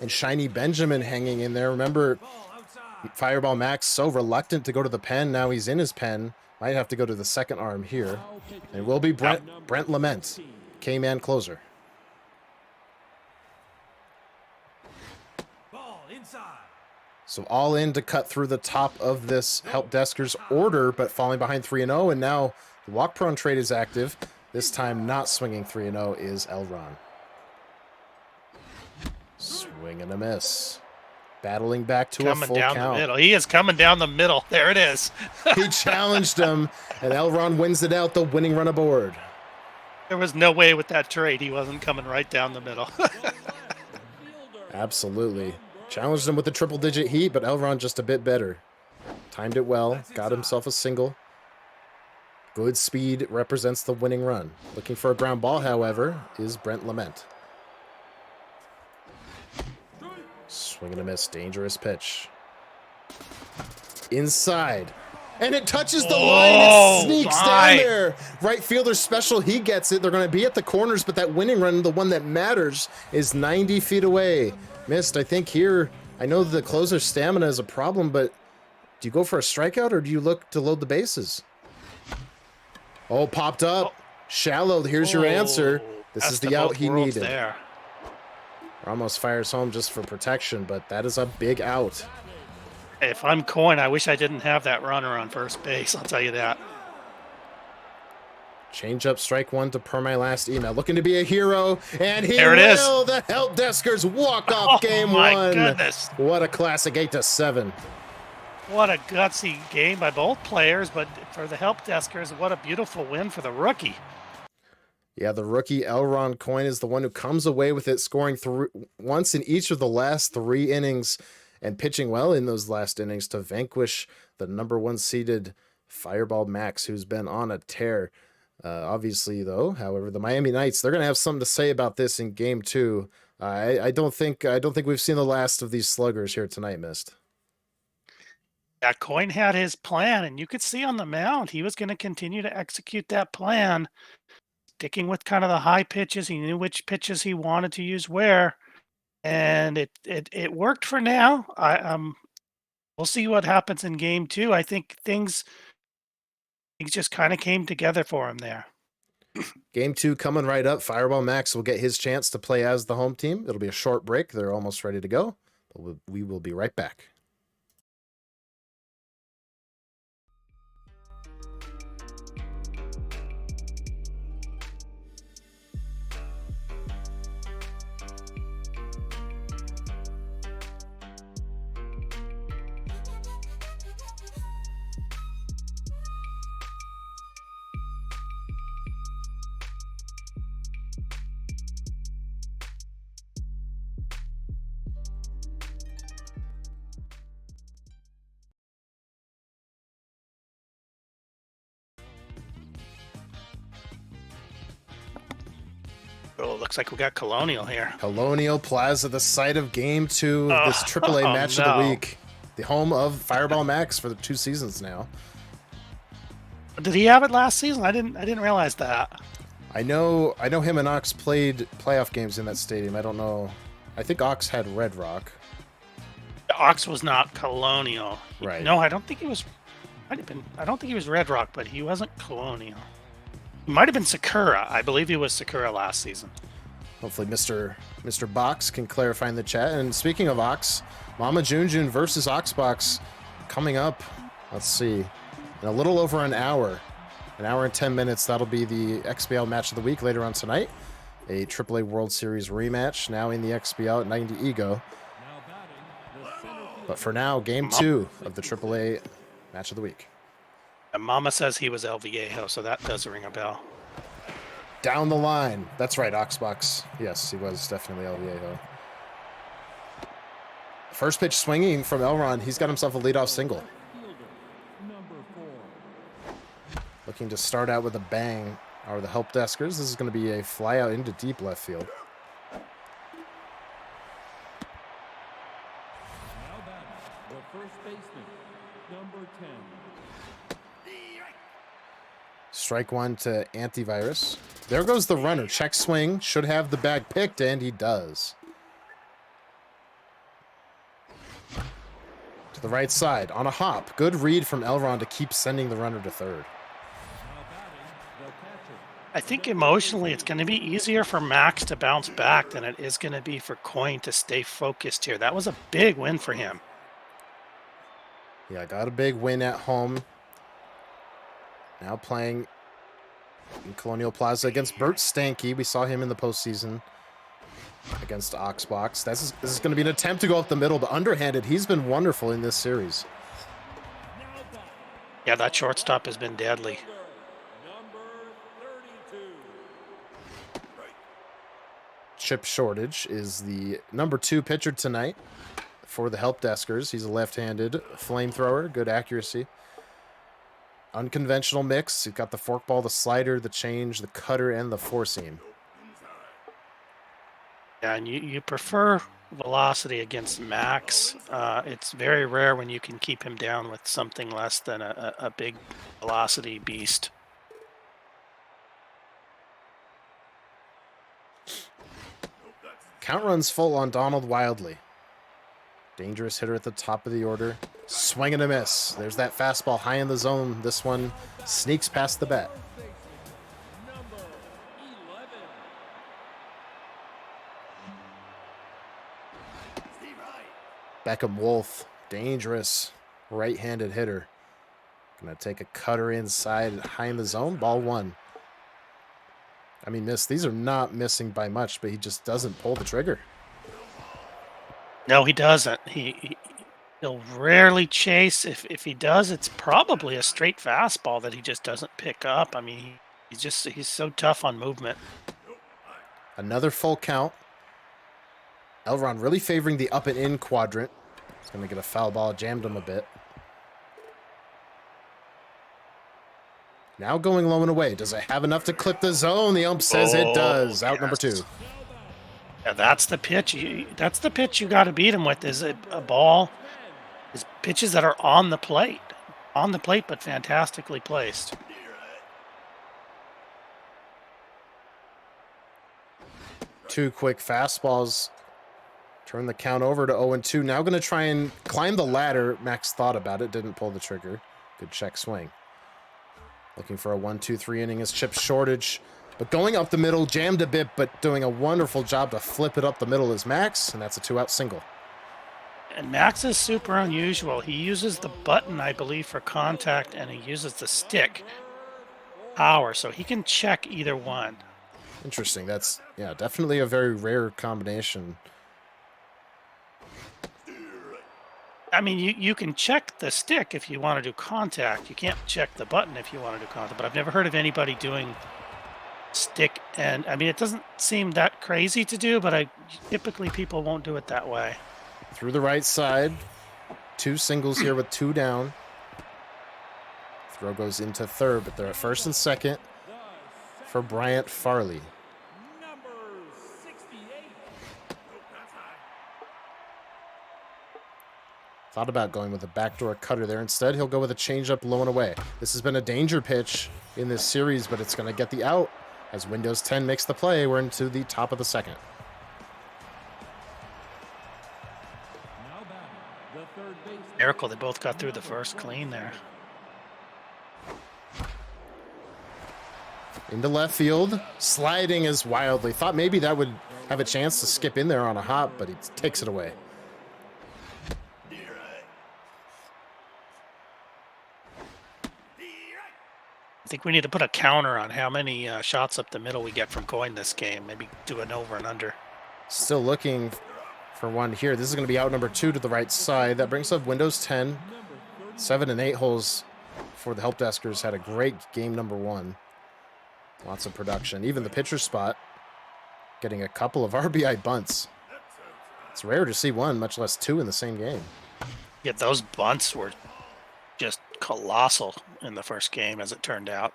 And Shiny Benjamin hanging in there. Remember, Fireball Max so reluctant to go to the pen. Now he's in his pen. Might have to go to the second arm here. And it will be Brent Lament, K-Man closer. So all in to cut through the top of this help desker's order, but falling behind 3-0. And now the walk-prone trade is active. This time not swinging 3-0 is Elron. Swing and a miss. Battling back to a full Coming down count. the middle. He is coming down the middle. There it is. He challenged him, and Elron wins it out, the winning run aboard. There was no way with that trade he wasn't coming right down the middle. Absolutely. Challenged him with the triple-digit heat, but Elron just a bit better. Timed it well, got himself a single. Good speed represents the winning run. Looking for a ground ball, however, is Brent Lament. Swing and a miss, dangerous pitch. Inside. And it touches the line, it sneaks down there. Right fielder special, he gets it. They're going to be at the corners, but that winning run, the one that matters, is 90 feet away. Missed, I think here, I know the closer's stamina is a problem, but do you go for a strikeout or do you look to load the bases? Oh, popped up. Shallow, here's your answer. This is the out he needed. There. Ramos fires home just for protection, but that is a big out. If I'm Coin, I wish I didn't have that runner on first base. I'll tell you that. Change up, strike 1 to per my last email. Looking to be a hero, and he there it will. Is. The help deskers walk off game 1. My goodness. What a classic 8-7. What a gutsy game by both players, but for the help deskers, what a beautiful win for the rookie. Yeah, the rookie ElronCoin is the one who comes away with it, scoring once in each of the last 3 innings and pitching well in those last innings to vanquish the number 1 seeded FireballMax, who's been on a tear. Obviously, though, however, the Miami Knights, they're going to have something to say about this in game 2. I don't think we've seen the last of these sluggers here tonight, Mist. Yeah, Coin had his plan, and you could see on the mound he was going to continue to execute that plan, sticking with kind of the high pitches. He knew which pitches he wanted to use where, and it worked for now. We'll see what happens in game 2. I think things just kind of came together for him there. Game 2 coming right up. FireballMax will get his chance to play as the home team. It'll be a short break. They're almost ready to go. But we will be right back. Oh, it looks like we got Colonial here. Colonial Plaza, the site of game 2 of this AAA match of the week. The home of FireballMax for the 2 seasons now. Did he have it last season? I didn't realize that. I know him and Ox played playoff games in that stadium. I don't know. I think Ox had Red Rock. Ox was not Colonial. Right. No, I don't think he was. Might have been. I don't think he was Red Rock, but he wasn't Colonial. He might have been Sakura. I believe he was Sakura last season. Hopefully Mr. Box can clarify in the chat. And speaking of Ox, Mama Junjun versus Oxbox coming up. Let's see. In a little over an hour. An hour and 10 minutes. That'll be the XBL match of the week later on tonight. A AAA World Series rematch now in the XBL at 90 Ego. But for now, game 2 of the AAA match of the week. And Mama says he was El Viejo, so that does ring a bell. Down the line. That's right, Oxbox. Yes, he was definitely El Viejo. First pitch swinging from Elron. He's got himself a leadoff single. Looking to start out with a bang are the help deskers. This is going to be a fly out into deep left field. Strike one to Antivirus. There goes the runner. Check swing. Should have the bag picked, and he does. To the right side on a hop. Good read from Elron to keep sending the runner to third. I think emotionally it's going to be easier for Max to bounce back than it is going to be for Coin to stay focused here. That was a big win for him. Yeah, got a big win at home. Now playing in Colonial Plaza against Bert Stanky. We saw him in the postseason against Oxbox. This is going to be an attempt to go up the middle, but underhanded. He's been wonderful in this series. Yeah, that shortstop has been deadly. Chip Shortage is the number 2 pitcher tonight for the help deskers. He's a left-handed flamethrower, good accuracy. Unconventional mix. He's got the forkball, the slider, the change, the cutter, and the four seam. Yeah, and you prefer velocity against Max. It's very rare when you can keep him down with something less than a big velocity beast. Count runs full on Donald Wildly. Dangerous hitter at the top of the order. Swing and a miss. There's that fastball high in the zone. This one sneaks past the bat. Beckham Wolf, dangerous right-handed hitter. Gonna take a cutter inside, high in the zone. Ball 1. I mean, these are not missing by much, but he just doesn't pull the trigger. No, he doesn't. He'll rarely chase. If he does, it's probably a straight fastball that he just doesn't pick up. I mean, he's so tough on movement. Another full count. Elron really favoring the up and in quadrant. He's going to get a foul ball, jammed him a bit. Now going low and away. Does it have enough to clip the zone? The ump says it does. Out number 2. Yeah, that's the pitch. That's the pitch you got to beat him with. Is a ball. Is pitches that are on the plate, but fantastically placed. Two quick fastballs. Turn the count over to 0-2. Now going to try and climb the ladder. Max thought about it, didn't pull the trigger. Good check swing. Looking for a 1-2-3 inning is Chip Shortage. But going up the middle, jammed a bit, but doing a wonderful job to flip it up the middle is Max, and that's a 2-out single. And Max is super unusual. He uses the button, I believe, for contact, and he uses the stick power, so he can check either one. Interesting. That's, yeah, definitely a very rare combination. I mean, you can check the stick if you want to do contact. You can't check the button if you want to do contact, but I've never heard of anybody doing stick, and I mean, it doesn't seem that crazy to do, but typically people won't do it that way. Through the right side. 2 singles here with 2 down. Throw goes into third, but they're at first and second for Bryant Farley. Thought about going with a backdoor cutter there. Instead, he'll go with a changeup low and away. This has been a danger pitch in this series, but it's going to get the out as Windows 10 makes the play. We're into the top of the second. Miracle, they both got through the first clean there. Into left field. Sliding is wildly. Thought maybe that would have a chance to skip in there on a hop, but he takes it away. I think we need to put a counter on how many shots up the middle we get from Coin this game. Maybe do an over and under. Still looking for one here. This is going to be out number 2 to the right side. That brings up Windows 10. 7 and 8 holes for the help deskers. Had a great game number 1. Lots of production. Even the pitcher spot getting a couple of RBI bunts. It's rare to see one, much less 2 in the same game. Yeah, those bunts were just colossal in the first game, as it turned out.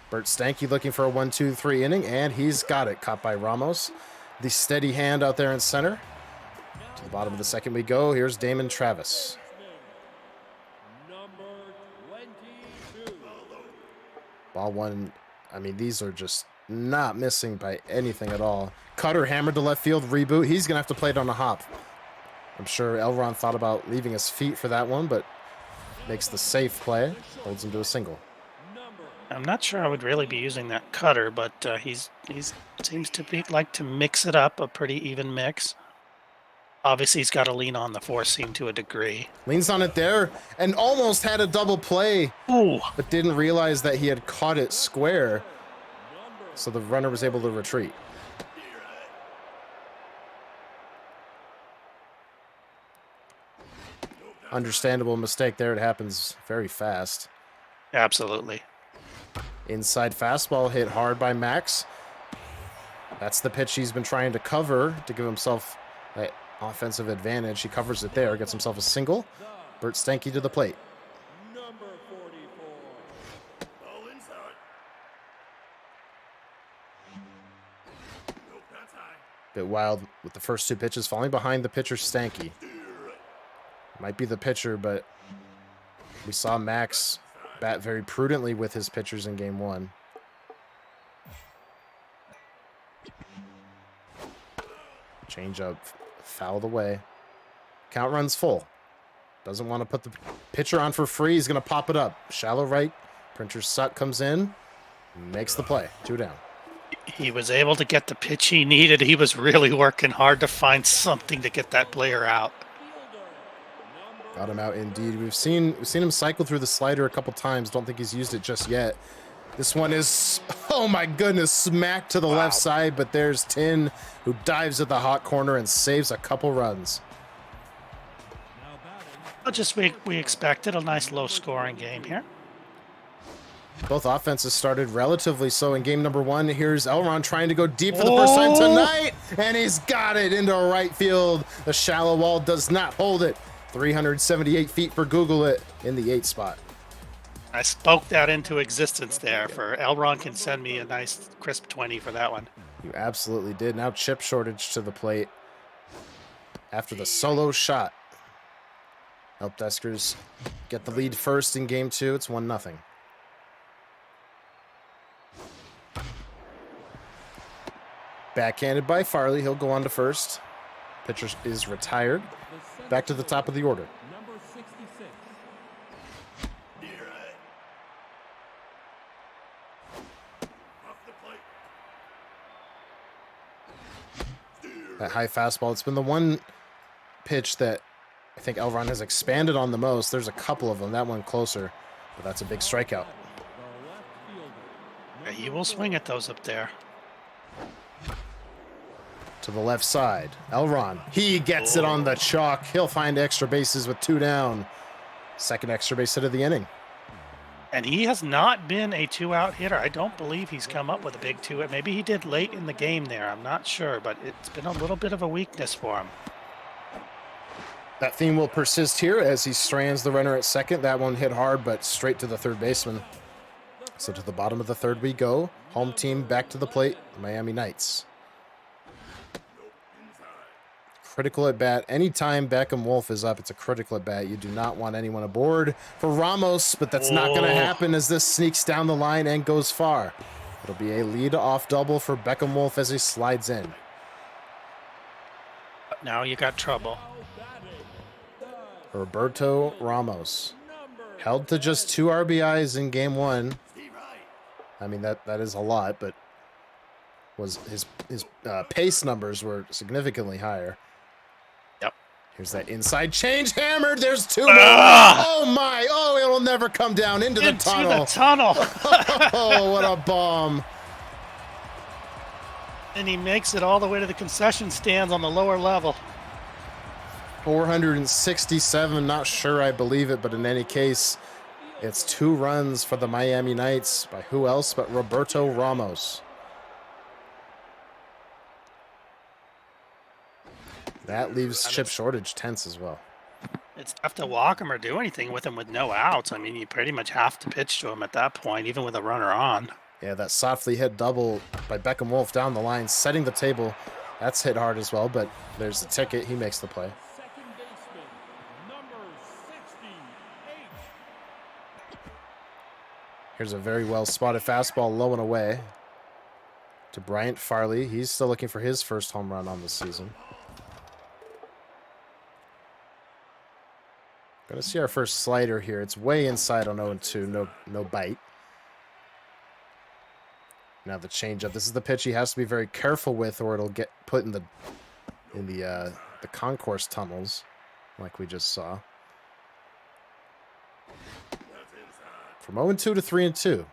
Bert Stanky looking for a 1-2-3 inning, and he's got it. Caught by Ramos. The steady hand out there in center. To the bottom of the second we go. Here's Damon Travis. Number 22. Ball one. I mean, these are just not missing by anything at all. Cutter hammered to left field. Reboot. He's going to have to play it on a hop. I'm sure Elron thought about leaving his feet for that one, but makes the safe play. Holds him to a single. I'm not sure I would really be using that cutter, but he's seems to like to mix it up, a pretty even mix. Obviously, he's got to lean on the four seam to a degree. Leans on it there and almost had a double play. Ooh. But didn't realize that he had caught it square. So the runner was able to retreat. Understandable mistake there. It happens very fast. Absolutely. Inside fastball hit hard by Max. That's the pitch he's been trying to cover to give himself that offensive advantage. He covers it there, gets himself a single. Bert Stanky to the plate. Number 44. Ball inside. Nope, that's high. Bit wild with the first 2 pitches falling behind the pitcher Stanky. Might be the pitcher, but we saw Max bat very prudently with his pitchers in game 1. Change up, fouled away. Count runs full. Doesn't want to put the pitcher on for free. He's going to pop it up. Shallow right. Printer Sut comes in, makes the play. 2 down. He was able to get the pitch he needed. He was really working hard to find something to get that player out. Got him out indeed. We've seen him cycle through the slider a couple times. Don't think he's used it just yet. This one is, oh my goodness, smacked to the left side, but there's Tin, who dives at the hot corner and saves a couple runs. Well, just we expected a nice low-scoring game here. Both offenses started relatively slow in game number 1. Here's Elron trying to go deep for the first time tonight, and he's got it into right field. The shallow wall does not hold it. 378 feet for Google it in the 8th spot. I spoke that into existence there. For Elron can send me a nice crisp 20 for that one. You absolutely did. Now chip shortage to the plate after the solo shot. Help Deskers get the lead first in game 2. It's 1-0. Backhanded by Farley. He'll go on to first. Pitcher is retired. Back to the top of the order. Number 66. Off the plate. That high fastball. It's been the one pitch that I think Elron has expanded on the most. There's a couple of them. That one closer, but that's a big strikeout. The left fielder. Yeah, he will swing at those up there. To the left side, Elron. He gets it on the chalk. He'll find extra bases with 2 down. Second extra base hit of the inning. And he has not been a 2-out hitter. I don't believe he's come up with a big 2. Maybe he did late in the game there. I'm not sure, but it's been a little bit of a weakness for him. That theme will persist here as he strands the runner at second. That one hit hard, but straight to the third baseman. So to the bottom of the 3rd we go. Home team back to the plate, Miami Knights. Critical at bat. Anytime Beckham Wolf is up, it's a critical at bat. You do not want anyone aboard for Ramos, but that's not going to happen as this sneaks down the line and goes far. It'll be a lead-off double for Beckham Wolf as he slides in. But now you got trouble. Roberto Ramos held to just 2 RBIs in game 1. I mean, that is a lot, but was his pace numbers were significantly higher. Yep. Here's that inside change hammered. There's 2 more. Ah! Oh my! Oh, it'll never come down into the tunnel. The tunnel. Oh, what a bomb! And he makes it all the way to the concession stands on the lower level. 467. Not sure I believe it, but in any case, it's 2 runs for the Miami Knights by who else but Roberto Ramos. That leaves chip shortage tense as well. It's tough to walk him or do anything with him with no outs. I mean, you pretty much have to pitch to him at that point, even with a runner on. Yeah, that softly hit double by Beckham Wolf down the line, setting the table. That's hit hard as well, but there's the ticket. He makes the play. Second baseman, number 68. Here's a very well spotted fastball low and away to Bryant Farley. He's still looking for his first home run on the season. Gonna see our first slider here. It's way inside on 0-2. No bite. Now the changeup. This is the pitch he has to be very careful with, or it'll get put in the concourse tunnels, like we just saw. From 0-2 to 3-2. Some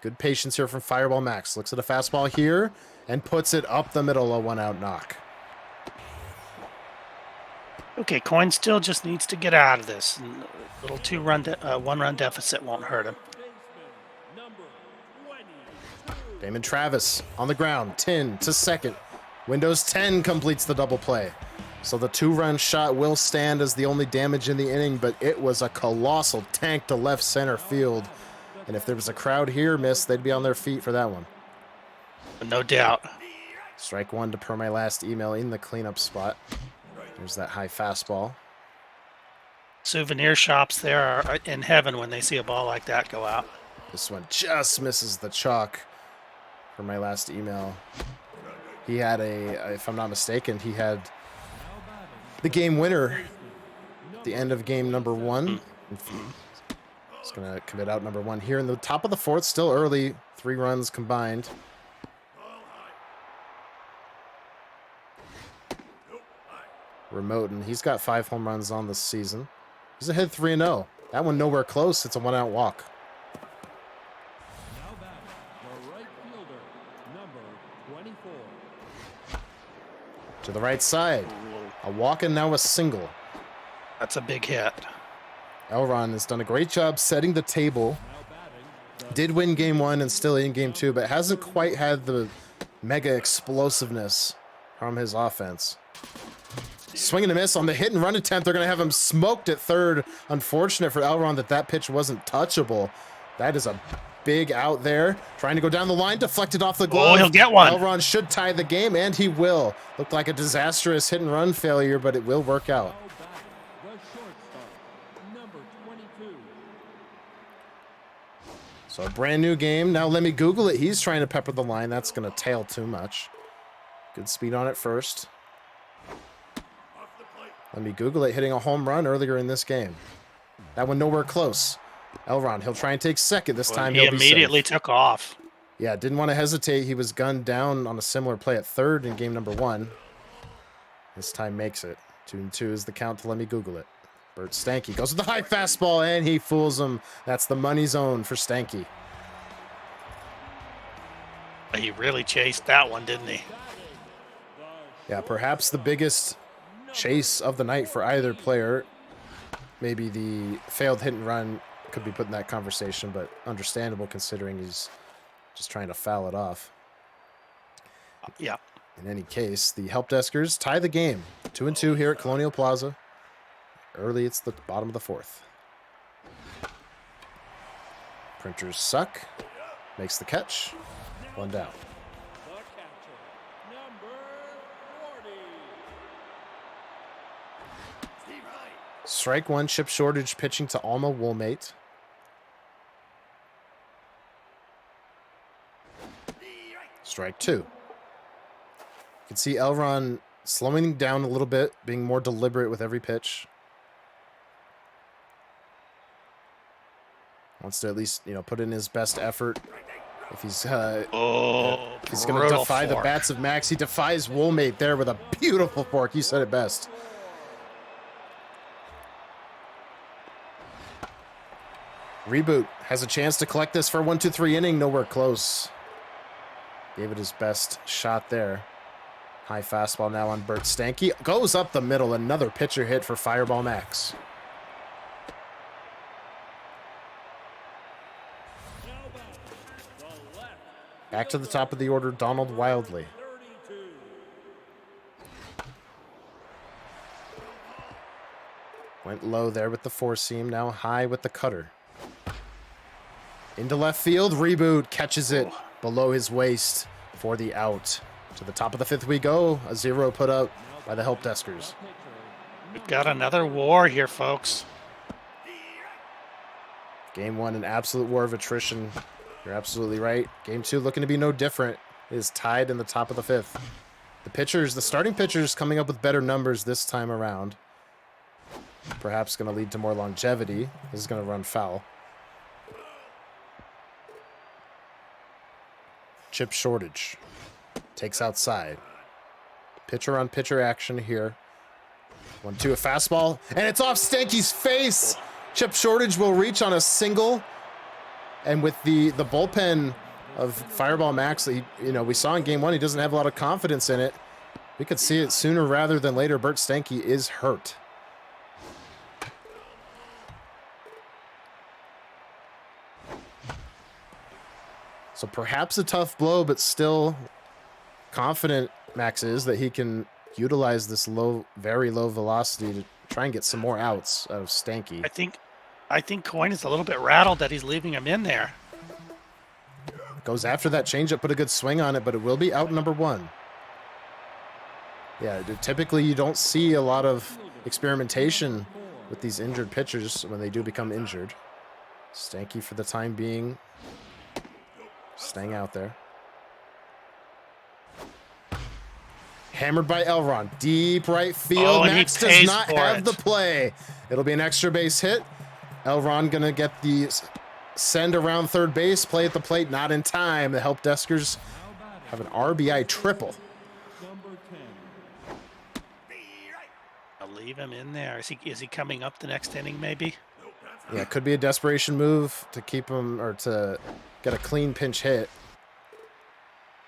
good patience here from Fireball Max. Looks at a fastball here and puts it up the middle, a 1-out knock. Okay, Coin still just needs to get out of this. A little 1-run deficit won't hurt him. Number 22. Damon Travis on the ground, 10 to second. Windows 10 completes the double play. So the 2-run shot will stand as the only damage in the inning, but it was a colossal tank to left center field. And if there was a crowd here, Miss, they'd be on their feet for that one. No doubt. Strike 1 to per my last email in the cleanup spot. There's that high fastball. Souvenir shops there are in heaven when they see a ball like that go out. This one just misses the chalk for my last email. He had if I'm not mistaken, he had the game winner at the end of game number 1. He's going to commit out number 1 here in the top of the 4th, still early, 3 runs combined. Remote, and he's got 5 home runs on the season. He's ahead 3-0. That one nowhere close. It's a 1-out walk. Now batting, the right fielder, number 24. To the right side. A walk and now a single. That's a big hit. Elron has done a great job setting the table. Did win game 1 and still in game 2, but hasn't quite had the mega explosiveness from his offense. Swing and a miss on the hit and run attempt. They're going to have him smoked at third. Unfortunate for Elron that pitch wasn't touchable. That is a big out there. Trying to go down the line, deflected off the glove. Oh, he'll get one. Elron should tie the game, and he will. Looked like a disastrous hit and run failure, but it will work out. Now batting, the shortstop, number 22. So a brand new game. Now let me Google it. He's trying to pepper the line. That's going to tail too much. Good speed on it first. Let me Google it, hitting a home run earlier in this game. That one nowhere close. Elron, he'll try and take second. This time He he'll be immediately safe. took off. Yeah, didn't want to hesitate. He was gunned down on a similar play at third in game number 1. This time makes it. 2-2 is the count to let me Google it. Bert Stanky goes with the high fastball, and he fools him. That's the money zone for Stanky. He really chased that one, didn't he? Yeah, perhaps the biggest chase of the night for either player. Maybe the failed hit and run could be put in that conversation, but understandable considering he's just trying to foul it off. Yeah. In any case, the help deskers tie the game. 2-2 here at Colonial Plaza. Early, it's the bottom of the 4th. Printers suck. Makes the catch. 1 down. The catcher, number 40. Strike 1, chip shortage pitching to Alma Woolmate. Strike 2. You can see Elron slowing down a little bit, being more deliberate with every pitch. Wants to at least, put in his best effort. If he's Oh, if he's going to brutal defy the fork. bats of Max, he defies Woolmate there with a beautiful fork. You said it best. Reboot has a chance to collect this for a 1-2-3 inning. Nowhere close. Gave it his best shot there. High fastball now on Bert Stanky. Goes up the middle. Another pitcher hit for Fireball Max. Back to the top of the order, Donald Wildley. Went low there with the four seam, now high with the cutter. Into left field, Reboot catches it below his waist for the out. To the top of the fifth we go, a 0 put up by the help deskers. We've got another war here, folks. Game 1, an absolute war of attrition. You're absolutely right. Game 2 looking to be no different. It is tied in the top of the fifth. The starting pitchers coming up with better numbers this time around. Perhaps going to lead to more longevity. This is going to run foul. Chip Shortage takes outside. Pitcher on pitcher action here. 1-2, a fastball, and it's off Stanky's face. Chip Shortage will reach on a single. And with the bullpen of Fireball Max that we saw in game 1, he doesn't have a lot of confidence in it. We could see it sooner rather than later. Bert Stanky is hurt. So perhaps a tough blow, but still confident Max is that he can utilize this very low velocity to try and get some more outs out of Stanky. I think Coin is a little bit rattled that he's leaving him in there. Goes after that changeup, put a good swing on it, but it will be out number 1. Yeah, typically you don't see a lot of experimentation with these injured pitchers when they do become injured. Stanky for the time being staying out there. Hammered by Elron. Deep right field. Oh, and Max he does pays not for have it. the play. It'll be an extra base hit. Elron going to get the send around third base. Play at the plate. Not in time. The help deskers have an RBI triple. Number 10. I'll leave him in there. Is he coming up the next inning maybe? Yeah, it could be a desperation move to keep him or to get a clean pinch hit.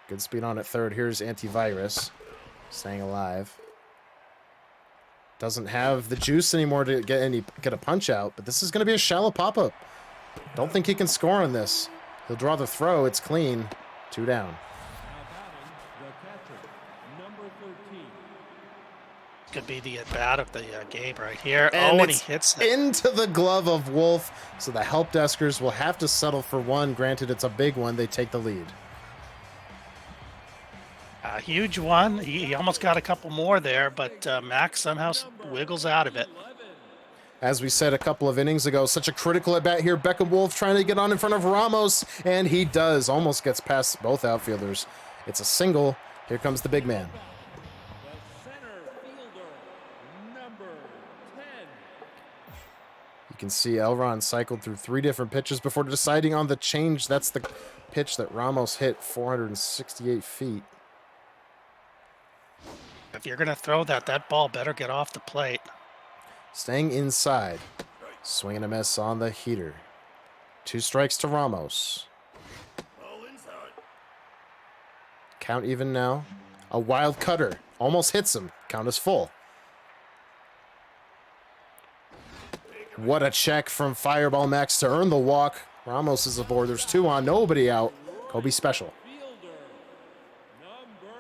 Good speed on at third. Here's Antivirus staying alive. Doesn't have the juice anymore to get a punch out, but this is going to be a shallow pop-up. Don't think he can score on this. He'll draw the throw. It's clean. 2 down. Now batting, the catcher, number 13. Could be the at-bat of the game right here. And And it's he hits it. into the glove of Wolf, so the help deskers will have to settle for 1. Granted, it's a big one. They take the lead. A huge one. He almost got a couple more there, but Max somehow wiggles out of it. As we said a couple of innings ago, such a critical at-bat here. Beckham Wolf trying to get on in front of Ramos, and he does. Almost gets past both outfielders. It's a single. Here comes the big man. The center fielder, number 10. You can see Elron cycled through 3 different pitches before deciding on the change. That's the pitch that Ramos hit 468 feet. If you're going to throw that ball better get off the plate. Staying inside. Swinging a miss on the heater. 2 strikes to Ramos. Ball inside. Count even now. A wild cutter. Almost hits him. Count is full. What a check from Fireball Max to earn the walk. Ramos is aboard. There's 2 on. Nobody out. Kobe special. Fielder, number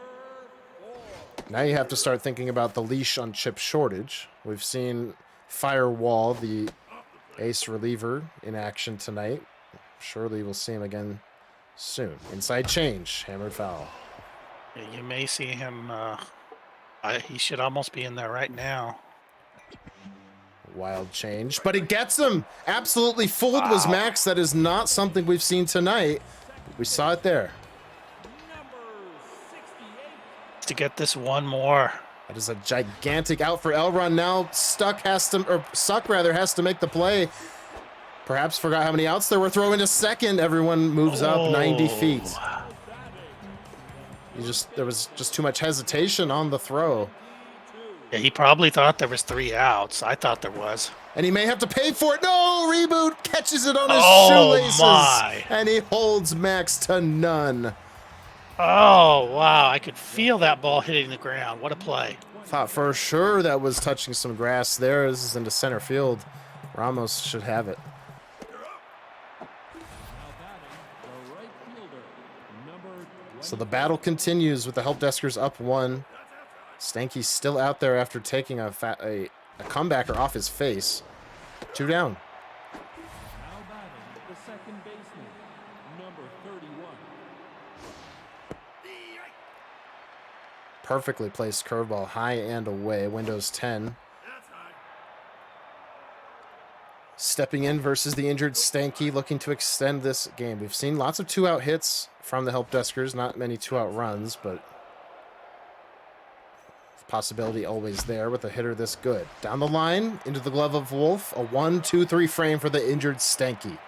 4. Now you have to start thinking about the leash on Chip Shortage. We've seen Firewall, the ace reliever, in action tonight. Surely we'll see him again soon. Inside change. Hammered foul. You may see him. He should almost be in there right now. Wild change, but he gets him. Absolutely fooled was Max. That is not something we've seen tonight. We saw it there. Number 68. To get this one more. That is a gigantic out for Elron. Now Suck has to make the play. perhaps forgot how many outs there were. Throw into second. Everyone moves up 90 feet. There was just too much hesitation on the throw. Yeah, he probably thought there was 3 outs. I thought there was. And he may have to pay for it. No, Reboot catches it on his shoelaces. My. And he holds Max to none. Oh, wow. I could feel that ball hitting the ground. What a play. Thought for sure that was touching some grass there. This is into center field. Ramos should have it. So the battle continues with the help deskers up 1. Stanky's still out there after taking a comebacker off his face. 2 down. Now batting the second baseman, number 31. Perfectly placed curveball, high and away. Windows 10. Stepping in versus the injured Stanky, looking to extend this game. We've seen lots of 2-out hits from the help deskers, not many 2-out runs, but possibility always there with a hitter this good. Down the line, into the glove of Wolf, a 1-2-3 frame for the injured Stanky. Now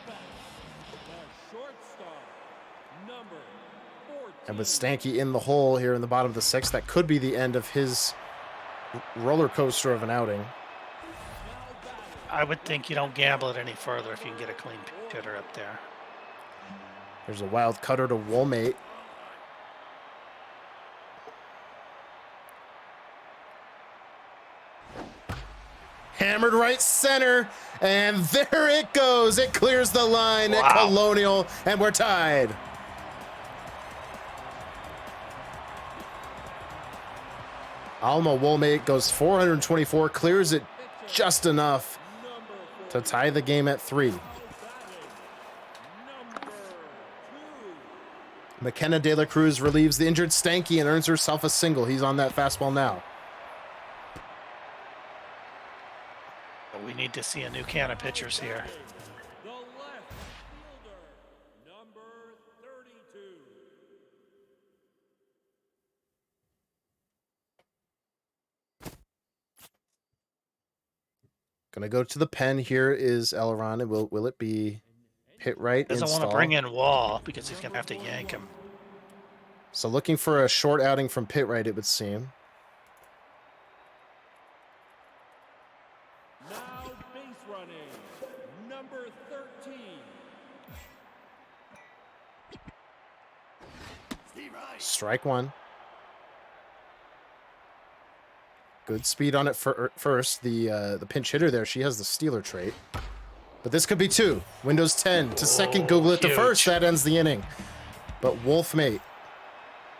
batting the shortstop, number 14. And with Stanky in the hole here in the bottom of the 6th, that could be the end of his roller coaster of an outing. I would think you don't gamble it any further if you can get a clean hitter up there. There's a wild cutter to Woolmate. Hammered right center, and there it goes. It clears the line at Colonial, and we're tied. Alma Woolmate goes 424, clears it just enough to tie the game at 3. McKenna De La Cruz relieves the injured Stanky and earns herself a single. He's on that fastball now. We need to see a new can of pitchers here. The left fielder, number 32. Gonna go to the pen. Here is Elron, and will it be hit right? Doesn't want to bring in Wall because he's gonna have to yank him. So looking for a short outing from pit right, it would seem. Now base running, number 13. Strike 1. Good speed on it first. The pinch hitter there, she has the stealer trait. But this could be 2. Windows 10 to second, Google it to first. That ends the inning. But Woolmate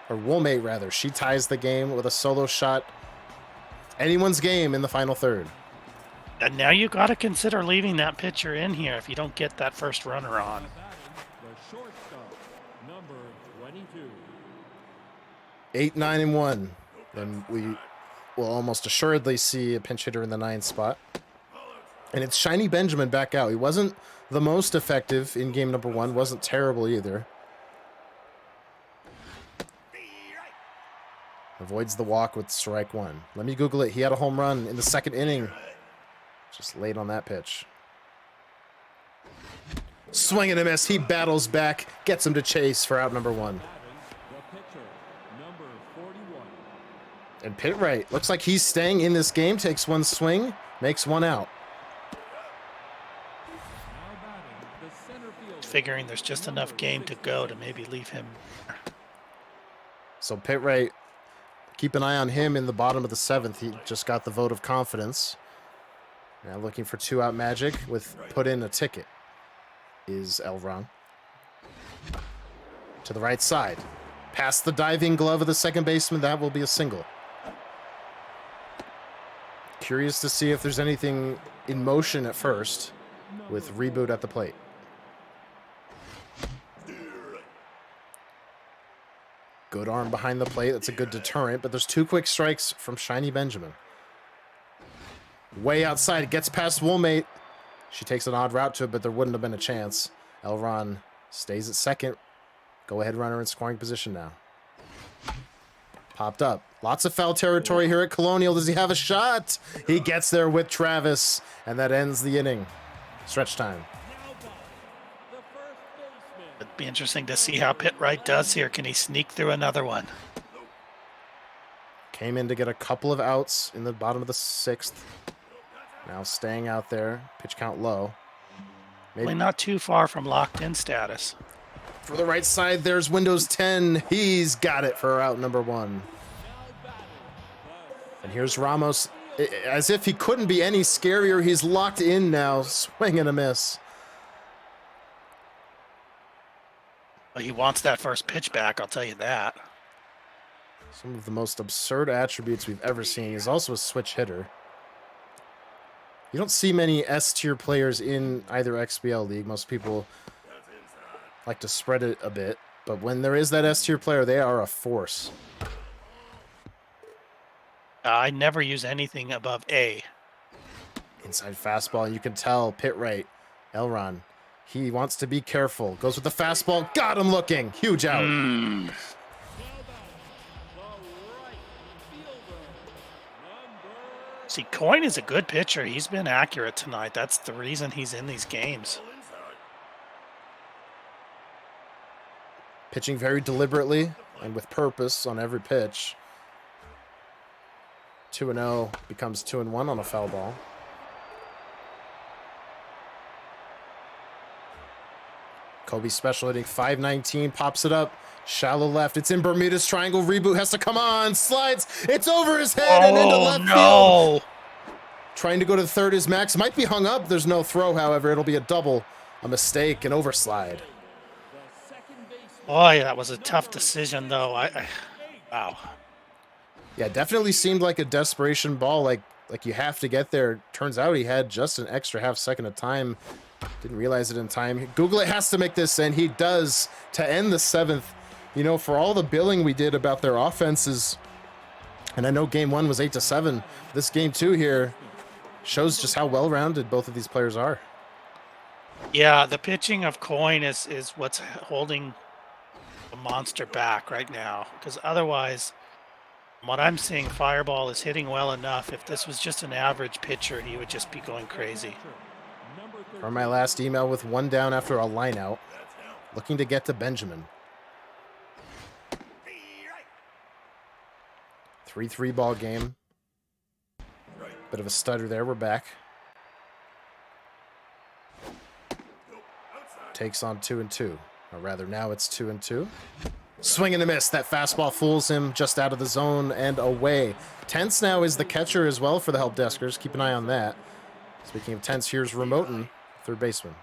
rather, she ties the game with a solo shot. Anyone's game in the final third. And now you got to consider leaving that pitcher in here if you don't get that first runner on. The shortstop, number 22. 8, 9, and 1. Then we will almost assuredly see a pinch hitter in the 9th spot. And it's Shiny Benjamin back out. He wasn't the most effective in game number 1. Wasn't terrible either. Avoids the walk with strike 1. Let me Google it. He had a home run in the 2nd inning. Just late on that pitch. Swing and a miss. He battles back. Gets him to chase for out number 1. The pitcher, number 41. And pit right. Looks like he's staying in this game. Takes 1 swing. Makes 1 out. Now batting the center fielder. Figuring there's just enough game to go to maybe leave him. So pit right, keep an eye on him in the bottom of the 7th. He just got the vote of confidence. Now looking for 2-out magic with put in a ticket is Elron. To the right side. Past the diving glove of the second baseman. That will be a single. Curious to see if there's anything in motion at first with Reboot at the plate. Good arm behind the plate. That's a good deterrent, but there's 2 quick strikes from Shiny Benjamin. Way outside. Gets past Woolmate. She takes an odd route to it, but there wouldn't have been a chance. Elron stays at second. Go-ahead runner in scoring position now. Popped up. Lots of foul territory here at Colonial. Does he have a shot? He gets there with Travis, and that ends the inning. Stretch time. It'd be interesting to see how Pitt-Wright does here. Can he sneak through another one? Came in to get a couple of outs in the bottom of the 6th. Now staying out there. Pitch count low. Maybe not too far from locked-in status. For the right side, there's Windows 10. He's got it for out number 1. And here's Ramos. As if he couldn't be any scarier, he's locked in now. Swing and a miss. Well, he wants that first pitch back, I'll tell you that. Some of the most absurd attributes we've ever seen. He's also a switch hitter. You don't see many S-tier players in either XBL League. Most people like to spread it a bit. But when there is that S-tier player, they are a force. I never use anything above A. Inside fastball, you can tell Pitt-Wright, Elron, he wants to be careful. Goes with the fastball. Got him looking. Huge out. See, Coin is a good pitcher. He's been accurate tonight. That's the reason he's in these games. Pitching very deliberately and with purpose on every pitch. 2-0 becomes 2-1 on a foul ball. Kobe special hitting 519, pops it up. Shallow left. It's in Bermuda's triangle. Reboot has to come on. Slides. It's over his head and into left field. Trying to go to third is Max. Might be hung up. There's no throw, however. It'll be a double. A mistake, an overslide. Boy, that was a tough decision, though. Wow. Yeah, definitely seemed like a desperation ball. Like you have to get there. Turns out he had just an extra half second of time. Didn't realize it in time. Google it has to make this, and he does to end the 7th. You know, for all the billing we did about their offenses, and I know game 1 was 8-7. This game 2 here shows just how well-rounded both of these players are. Yeah, the pitching of Coin is what's holding the monster back right now. Because otherwise, from what I'm seeing, Fireball is hitting well enough. If this was just an average pitcher, he would just be going crazy. From my last email with 1 down after a line out. Looking to get to Benjamin. 3-3 ball game. Bit of a stutter there. We're back. Takes on 2-2. Or rather, now it's 2-2. Swing and a miss. That fastball fools him just out of the zone and away. Tense now is the catcher as well for the help deskers. Keep an eye on that. Speaking of Tense, here's Remoten, third baseman.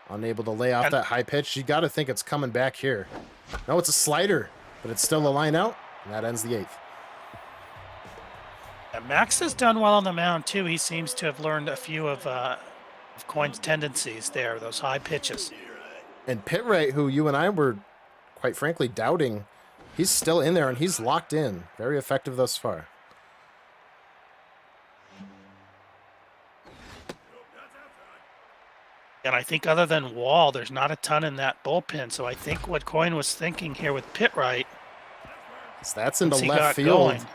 Unable to lay off that high pitch. You got to think it's coming back here. No, it's a slider, but it's still a line out, and that ends the 8th. And Max has done well on the mound, too. He seems to have learned a few of Coin's tendencies there, those high pitches. And Pitt-Wright, who you and I were, quite frankly, doubting, he's still in there, and he's locked in. Very effective thus far. And I think other than Wall, there's not a ton in that bullpen. So I think what Coin was thinking here with Pitt-Wright. So that's into left field.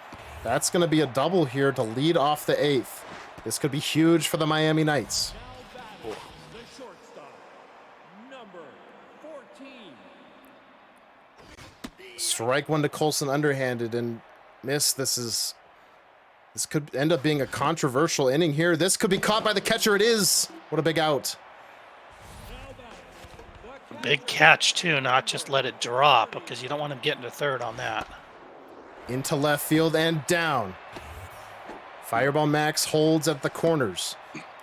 That's going to be a double here to lead off the 8th. This could be huge for the Miami Knights. The shortstop, number 14. Strike 1 to Colson underhanded and miss. This could end up being a controversial inning here. This could be caught by the catcher. It is. What a big out. Big catch, too, not just let it drop, because you don't want him getting to third on that. Into left field and down. Fireball Max holds at the corners.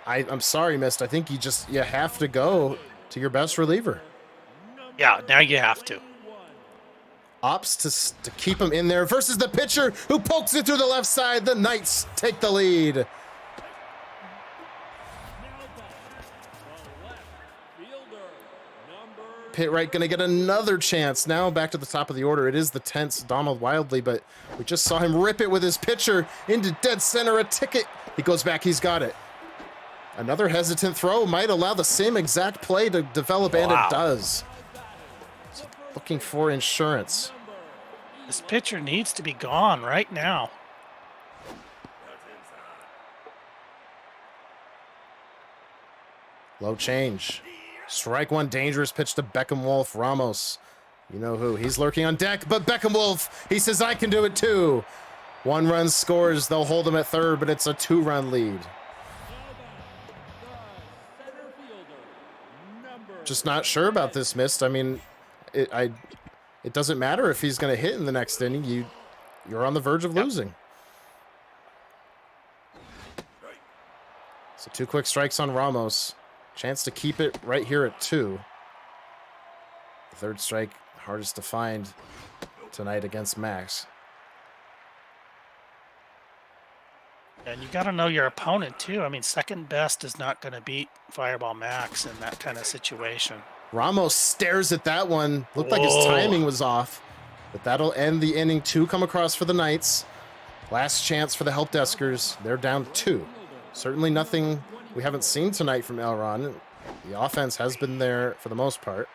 I'm sorry, Mist. I think you have to go to your best reliever. Yeah, now you have to. Opts to keep him in there versus the pitcher who pokes it through the left side. The Knights take the lead. Pitt-Wright going to get another chance. Now back to the top of the order. It is the Tense Donald Wildly, but we just saw him rip it with his pitcher into dead center. A ticket. He goes back. He's got it. Another hesitant throw might allow the same exact play to develop, and it does. Looking for insurance. This pitcher needs to be gone right now. Low change. Strike one, dangerous pitch to Beckham Wolf. Ramos, you know who. He's lurking on deck, but Beckham Wolf, he says, I can do it too. 1 run scores. They'll hold him at third, but it's a 2-run lead. Just not sure about this, Mist. I mean, it doesn't matter if he's going to hit in the next inning. You're on the verge of losing. So 2 quick strikes on Ramos. Chance to keep it right here at 2. The third strike, hardest to find tonight against Max. And you got to know your opponent too. I mean, second best is not going to beat Fireball Max in that kind of situation. Ramos stares at that one. Looked like his timing was off. But that'll end the inning. 2 come across for the Knights. Last chance for the help deskers. They're down 2. Certainly nothing we haven't seen tonight from Elron. The offense has been there for the most part.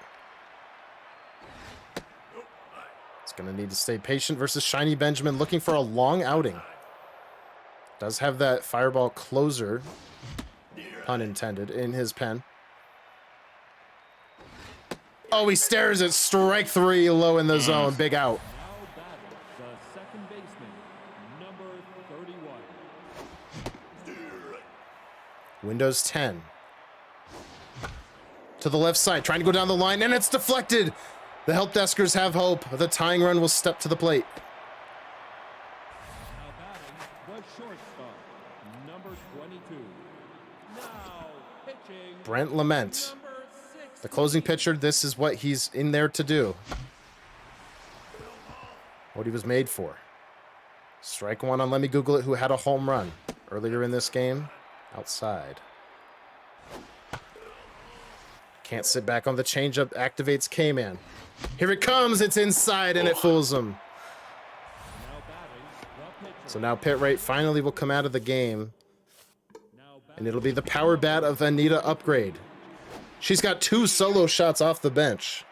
It's going to need to stay patient versus Shiny Benjamin, looking for a long outing. Does have that Fireball closer, pun intended, in his pen. Oh, he stares at strike 3 low in the zone. Big out. The second baseman, number 31. Windows 10. To the left side, trying to go down the line, and it's deflected. The help deskers have hope. The tying run will step to the plate. Now batting, the shortstop, number 22. Now pitching, Brent Lament. number 6. The closing pitcher, this is what he's in there to do. What he was made for. Strike 1 on Let Me Google It, who had a home run earlier in this game. Outside. Can't sit back on the changeup. Activates K-Man. Here it comes. It's inside, and it fools him. So now Pit Rate finally will come out of the game. And it'll be the power bat of Anita Upgrade. She's got 2 solo shots off the bench.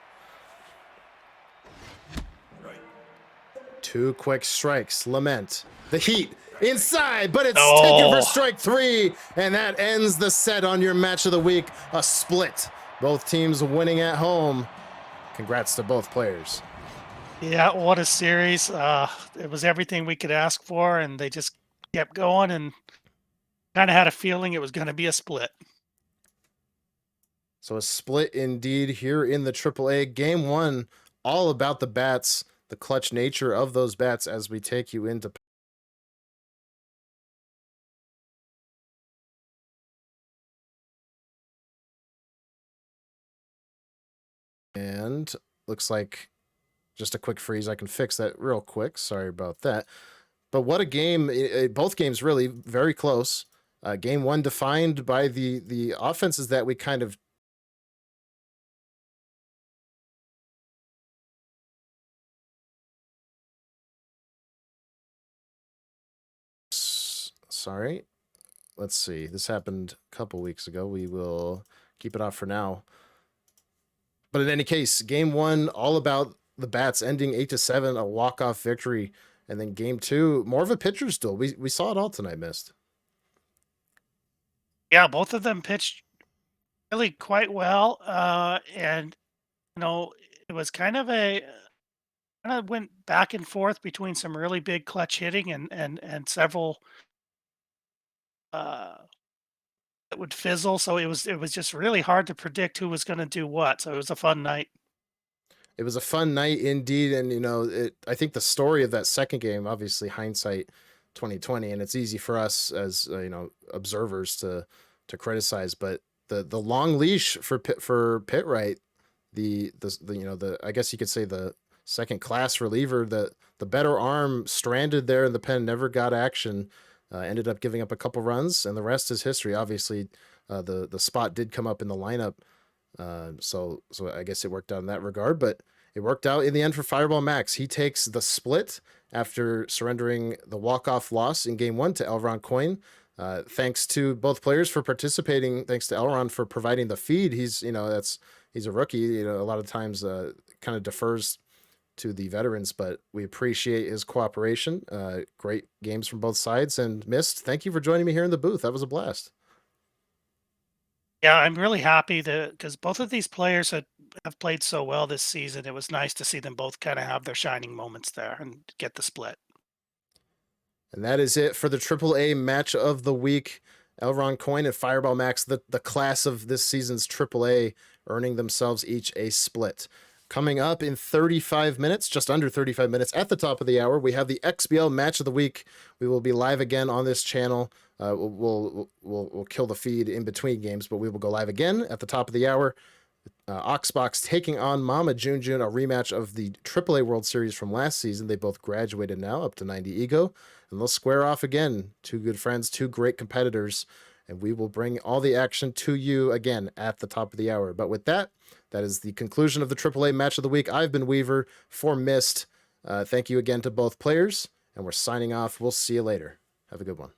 2 quick strikes. Lament. The heat. Inside, but it's taken for strike 3. And that ends the set on your match of the week. A split. Both teams winning at home. Congrats to both players. Yeah, what a series. It was everything we could ask for, and they just kept going, and kind of had a feeling it was going to be a split. So a split indeed here in the AAA. Game 1, all about the bats, the clutch nature of those bats as we take you into... And looks like just a quick freeze. I can fix that real quick. Sorry about that. But what a game. Both games really very close. Game 1 defined by the offenses that we kind of... Sorry. Let's see. This happened a couple weeks ago. We will keep it off for now. But in any case, game 1, all about the bats, ending 8-7, a walk-off victory. And then game 2, more of a pitcher's duel. We saw it all tonight, Mist. Yeah, both of them pitched really quite well. And, you know, it was kind of went back and forth between some really big clutch hitting and several that would fizzle. So it was just really hard to predict who was going to do what. So it was a fun night. It was a fun night indeed, and you know, I think the story of that second game, obviously hindsight 2020, and it's easy for us as observers to criticize, but the long leash for Pit Right, the I guess you could say the second class reliever, the better arm stranded there in the pen, never got action. Ended up giving up a couple runs, and the rest is history. Obviously, the spot did come up in the lineup, so I guess it worked out in that regard. But it worked out in the end for Fireball Max. He takes the split after surrendering the walk-off loss in Game 1 to ElronCoin. Thanks to both players for participating. Thanks to Elron for providing the feed. He's he's a rookie. A lot of times kind of defers to the veterans, but we appreciate his cooperation. Great games from both sides. And Mist, thank you for joining me here in the booth. That was a blast. Yeah, I'm really happy because both of these players have played so well this season. It was nice to see them both kind of have their shining moments there and get the split. And that is it for the AAA match of the week. ElronCoin and FireballMax, the class of this season's AAA, earning themselves each a split. Coming up in 35 minutes, just under 35 minutes at the top of the hour, we have the XBL match of the week. We will be live again on this channel. We'll kill the feed in between games, but we will go live again at the top of the hour. Oxbox taking on Mama Junjun, a rematch of the AAA World Series from last season. They both graduated now up to 90 ego, and they'll square off again. Two good friends, two great competitors, and we will bring all the action to you again at the top of the hour. But with that, that is the conclusion of the AAA match of the week. I've been Weaver for Mist. Thank you again to both players, and we're signing off. We'll see you later. Have a good one.